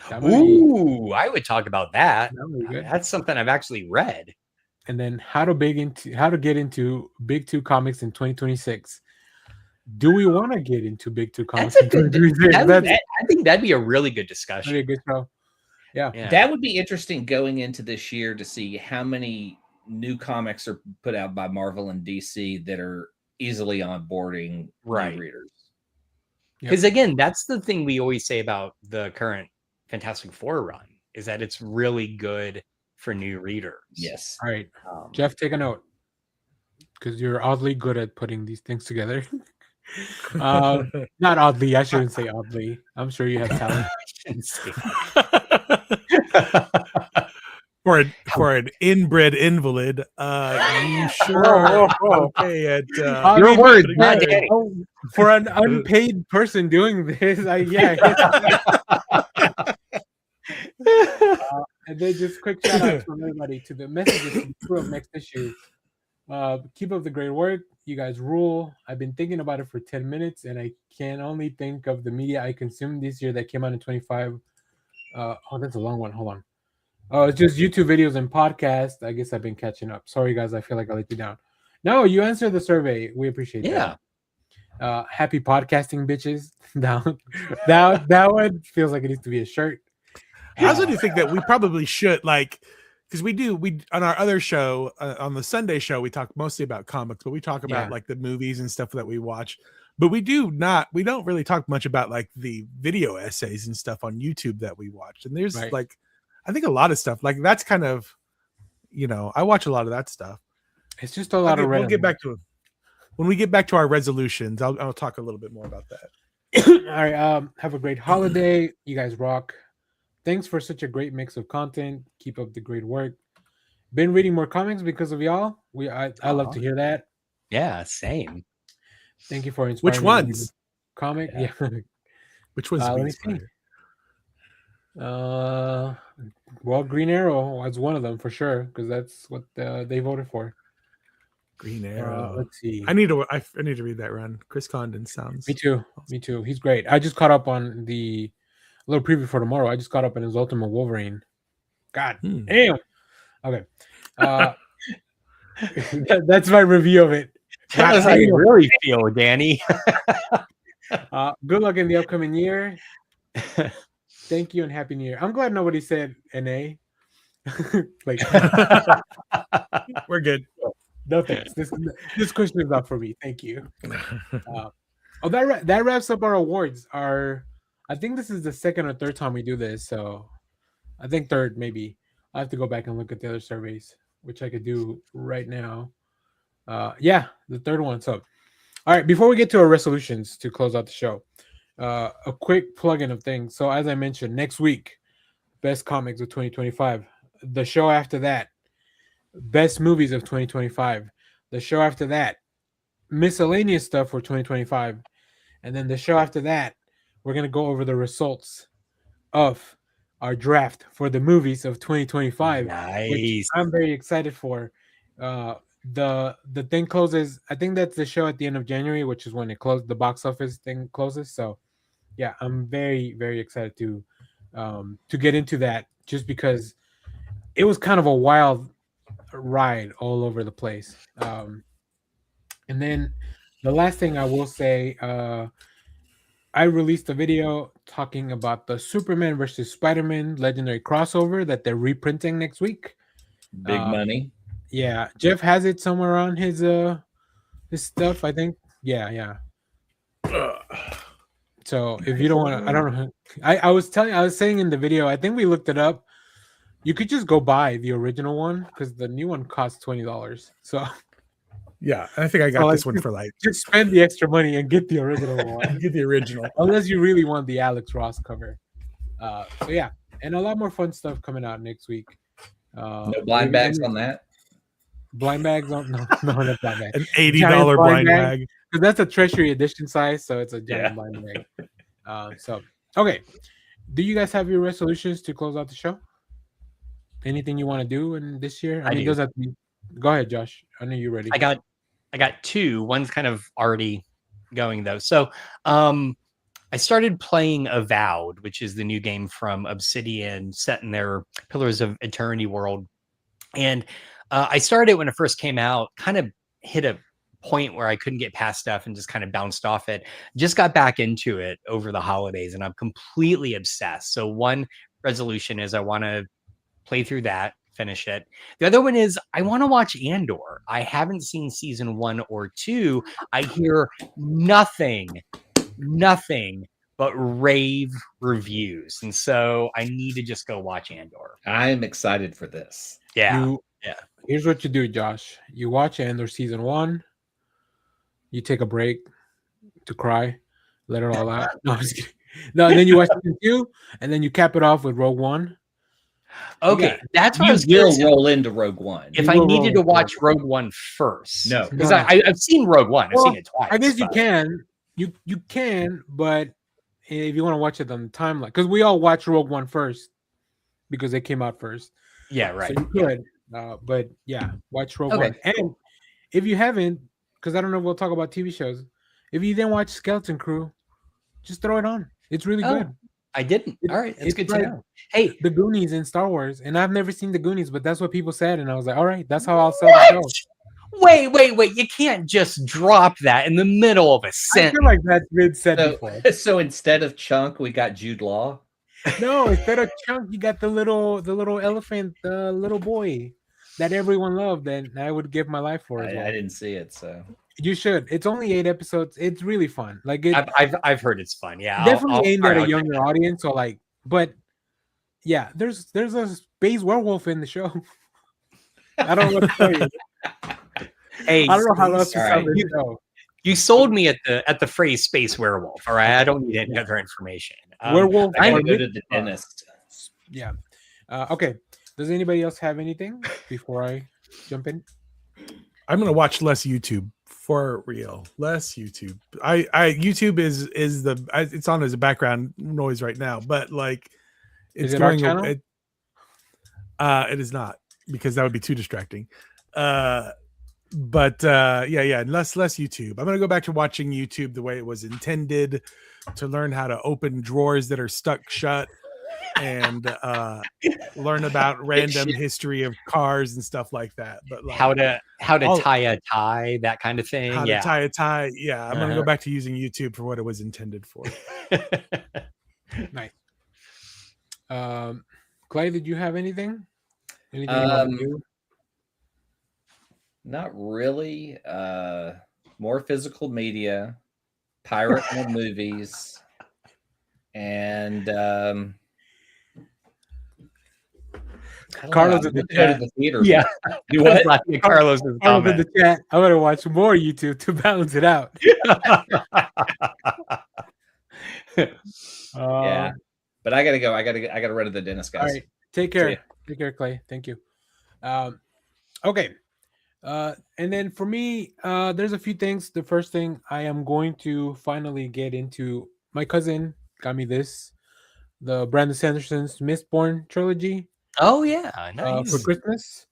That would be- Ooh, I would talk about that. that would be good. That's something I've actually read. And then how to get into Big Two comics in 2026. Do we want to get into Big Two comics That's a in good. 2026? I think that'd be a really good That'd discussion. be a good show. Yeah. That would be interesting going into this year to see how many new comics are put out by Marvel and DC that are easily onboarding Right. new readers. Because again, that's the thing we always say about the current Fantastic Four run is that it's really good for new readers. Yes. All right, Jeff, take a note because you're oddly good at putting these things together. Not oddly, I shouldn't say oddly. I'm sure you have talent. For an inbred invalid, you sure are okay at Your words, not Danny. for an unpaid person doing this, and then just quick shout out from everybody to the messages to the crew of next issue. Keep up the great work. You guys rule. I've been thinking about it for 10 minutes, and I can only think of the media I consumed this year that came out in 25. Oh, that's a long one. Hold on. Oh, it's just YouTube videos and podcasts. I guess I've been catching up. Sorry, guys. I feel like I let you down. No, you answered the survey. We appreciate that. Happy podcasting, bitches. That one feels like it needs to be a shirt. I also do think that we probably should, because we on our other show, on the Sunday show, we talk mostly about comics, but we talk about like the movies and stuff that we watch. But we don't really talk much about like the video essays and stuff on YouTube that we watch. And there's like, I think a lot of stuff like that's kind of, I watch a lot of that stuff. It's just a lot of. We'll get back to it when we get back to our resolutions. I'll talk a little bit more about that. All right. Have a great holiday. You guys rock. Thanks for such a great mix of content. Keep up the great work. Been reading more comics because of y'all. I love to hear that. Yeah, same. Thank you for inspiring. Which ones? Comic? Yeah. Which ones? Let me see. Well, Green Arrow was one of them for sure because that's what they voted for. Green Arrow. Let's see. I need to read that run. Chris Condon sounds. Me too. He's great. I just caught up on a little preview for tomorrow. I just caught up on his Ultimate Wolverine. God damn. Okay. That's my review of it. That's how you really feel, Danny. Good luck in the upcoming year. Thank you and Happy New Year. I'm glad nobody said NA. We're good. No thanks. This question is not for me. Thank you. That wraps up our awards. I think this is the second or third time we do this, so I think third maybe. I have to go back and look at the other surveys, which I could do right now. The third one. So, all right, before we get to our resolutions to close out the show, a quick plug-in of things. So, as I mentioned, next week, best comics of 2025. The show after that, best movies of 2025. The show after that, miscellaneous stuff for 2025, and then the show after that, we're gonna go over the results of our draft for the movies of 2025. Nice. Which I'm very excited for. The thing closes. I think that's the show at the end of January, which is when it closed. The box office thing closes. So, yeah, I'm very, very excited to get into that. Just because it was kind of a wild ride all over the place. And then the last thing I will say, I released a video talking about the Superman versus Spider-Man legendary crossover that they're reprinting next week. Big money. Yeah, Jeff has it somewhere on his stuff, I think. Yeah. So if you don't want to, I don't know. I was saying in the video, I think we looked it up. You could just go buy the original one because the new one costs $20. So yeah, I think I got this one for just spend the extra money and get the original one. Get the original, unless you really want the Alex Ross cover. So yeah, and a lot more fun stuff coming out next week. No blind bags on that. Blind bags on no, not blind bag. An $80 blind bag. Because that's a Treasury edition size, so it's a giant blind bag. So okay, do you guys have your resolutions to close out the show? Anything you want to do in this year? I mean, does that go ahead, Josh? I know you're ready. I got two. One's kind of already going though. So I started playing Avowed, which is the new game from Obsidian set in their Pillars of Eternity world. And I started it when it first came out, kind of hit a point where I couldn't get past stuff and just kind of bounced off it. Just got back into it over the holidays and I'm completely obsessed. So one resolution is I want to play through that, finish it. The other one is I want to watch Andor. I haven't seen season 1 or 2. I hear nothing but rave reviews. And so I need to just go watch Andor. I'm excited for this. Yeah. Here's what you do, Josh. You watch Andor season 1. You take a break to cry, let it all out. No, I'm just kidding. No, and then you watch season 2, and then you cap it off with Rogue One. Okay, that's what I was going to roll into Rogue One. If I needed to watch Rogue One first. No. Because I've seen Rogue One. I've seen it twice. I guess you can. You can, but if you want to watch it on the timeline, because we all watched Rogue One first because they came out first. Yeah, So right. you could, but yeah, watch Rogue Okay, One. And if you haven't, because I don't know if we'll talk about TV shows, if you didn't watch Skeleton Crew, just throw it on. It's really Oh, good. I didn't. All right, that's It's good to like know. Hey, the Goonies in Star Wars, and I've never seen the Goonies, but that's what people said, and I was like, all right, that's how I'll sell the show. wait! You can't just drop that in the middle of a I sentence. feel like that's been said before. So instead of Chunk, we got Jude Law. No, instead of Chunk, you got the little elephant, the little boy that everyone loved, and I would give my life for as well. I didn't see it, so You should. It's only 8 episodes. It's really fun. Like it I've heard it's fun. Yeah, definitely aimed at a I'll check younger it out. audience. So like, but yeah, there's a space werewolf in the show. I don't know what to tell you. Hey, I don't know how else to All sell right. this show. you sold me at the phrase space werewolf. All right, I don't need any other information. Werewolf. I or gotta go to mid- the dentist. Yeah. Okay. Does anybody else have anything before I jump in? I'm gonna watch less YouTube for real. Less YouTube. I YouTube is it's on as a background noise right now, but like it's Is it our going. channel? It is not, because that would be too distracting. Yeah, less YouTube. I'm gonna go back to watching YouTube the way it was intended, to learn how to open drawers that are stuck shut, and learn about random history of cars and stuff like that. But like how to all- tie a tie, that kind of thing. how Yeah. to tie a tie. Yeah, I'm gonna go Uh-huh. back to using YouTube for what it was intended for. Nice. Clay, did you have anything? Anything you want to do? Not really. More physical media, pirate more movies, and I don't Carlos know, in the I'm gonna go chat. to the theater. Yeah. You what? Laughing at Carlos's Carlos in comment. the chat. I'm gonna watch more YouTube to balance it out. Yeah, but I gotta go. I gotta run to the dentist, guys. All right. Take See care. ya. Take care, Clay. Thank you. Okay. And then for me, there's a few things. The first thing, I am going to finally get into. My cousin got me this, the Brandon Sanderson's Mistborn trilogy Oh yeah, for nice. Christmas.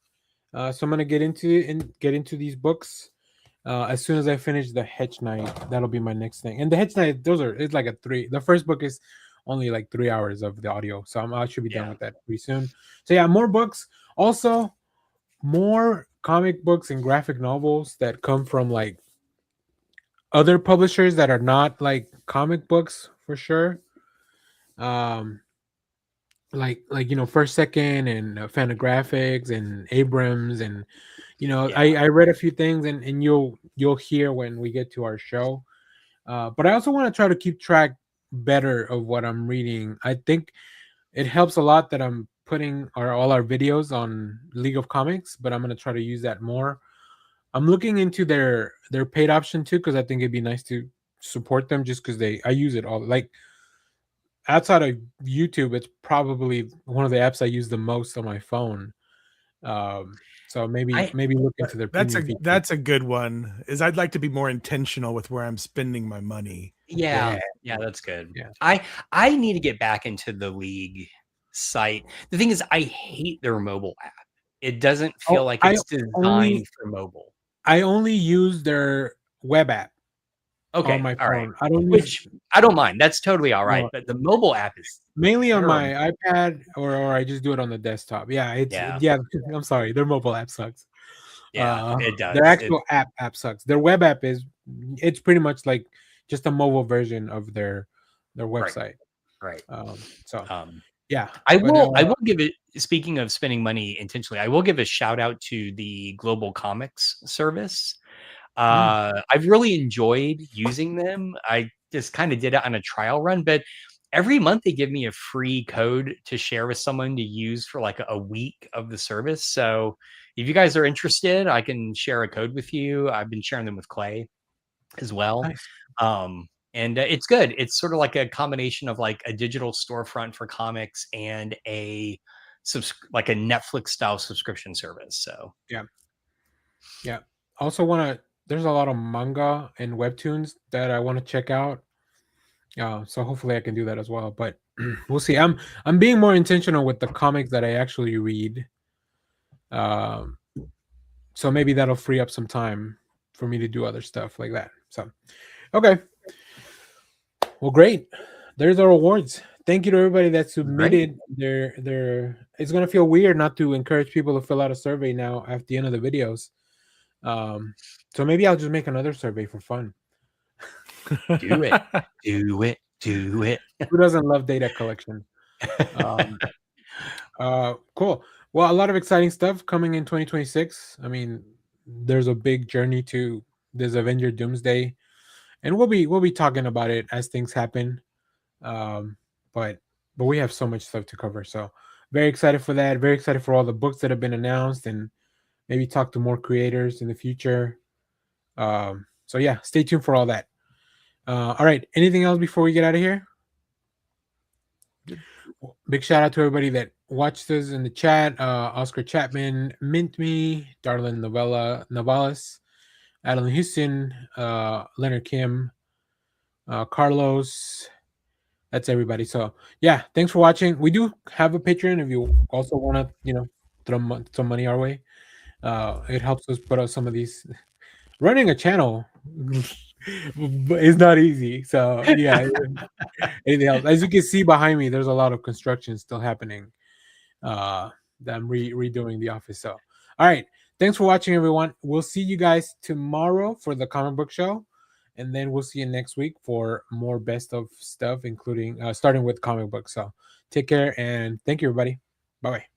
So I'm gonna get into these books as soon as I finish the Hedge Knight. That'll be my next thing. And the Hedge Knight, it's like a 3. The first book is only like 3 hours of the audio, so I should be done with that pretty soon. So yeah, more books. Also, more comic books and graphic novels that come from like other publishers that are not like comic books for sure. Like First Second and Fantagraphics and Abrams, and I read a few things, and you'll hear when we get to our show. But I also want to try to keep track better of what I'm reading. I think it helps a lot that I'm putting all our videos on League of Comics, but I'm gonna try to use that more. I'm looking into their paid option too, because I think it'd be nice to support them, just because I use it all. Like outside of YouTube, it's probably one of the apps I use the most on my phone. So maybe look into their premium feature. That's a good one. Is I'd like to be more intentional with where I'm spending my money. Yeah, that's good. Yeah. I need to get back into the League site. The thing is, I hate their mobile app. It doesn't feel like it's designed for mobile. I only use their web app. Okay, on my phone. right. I don't I don't mind. That's totally all right. No. But the mobile app is mainly on terrible. my iPad, or I just do it on the desktop. Yeah, I'm sorry, their mobile app sucks. Yeah, it does. Their actual app sucks. Their web app it's pretty much like just a mobile version of their website. Right. Yeah. I will give it, speaking of spending money intentionally, I will give a shout out to the Global Comics service. I've really enjoyed using them. I just kind of did it on a trial run, but every month they give me a free code to share with someone to use for like a week of the service. So if you guys are interested, I can share a code with you. I've been sharing them with Clay as well. Nice. And it's good. It's sort of like a combination of like a digital storefront for comics and like a Netflix style subscription service. So yeah. Also want to there's a lot of manga and webtoons that I want to check out. So hopefully I can do that as well. But we'll see. I'm being more intentional with the comics that I actually read. So maybe that'll free up some time for me to do other stuff like that. So, okay. Well, great. There's our awards. Thank you to everybody that submitted their. It's gonna feel weird not to encourage people to fill out a survey now at the end of the videos. So maybe I'll just make another survey for fun. Do it. Do it. Do it. Who doesn't love data collection? Cool. Well, a lot of exciting stuff coming in 2026. I mean, there's a big journey to this Avenger Doomsday, and we'll be talking about it as things happen. But we have so much stuff to cover, so very excited for that. Very excited for all the books that have been announced, and maybe talk to more creators in the future. So yeah, stay tuned for all that. All right. Anything else before we get out of here? Big shout out to everybody that watched us in the chat. Oscar Chapman, Mint Me, Darlin Navalis, Adeline Houston, Leonard Kim, Carlos. That's everybody. So yeah, thanks for watching. We do have a Patreon if you also want to, throw some money our way. It helps us put out some of these. Running a channel is not easy. So yeah, anything else? As you can see behind me, there's a lot of construction still happening. That I'm redoing the office. So all right, thanks for watching, everyone. We'll see you guys tomorrow for the comic book show, and then we'll see you next week for more best of stuff, including starting with comic books. So take care and thank you, everybody. Bye bye.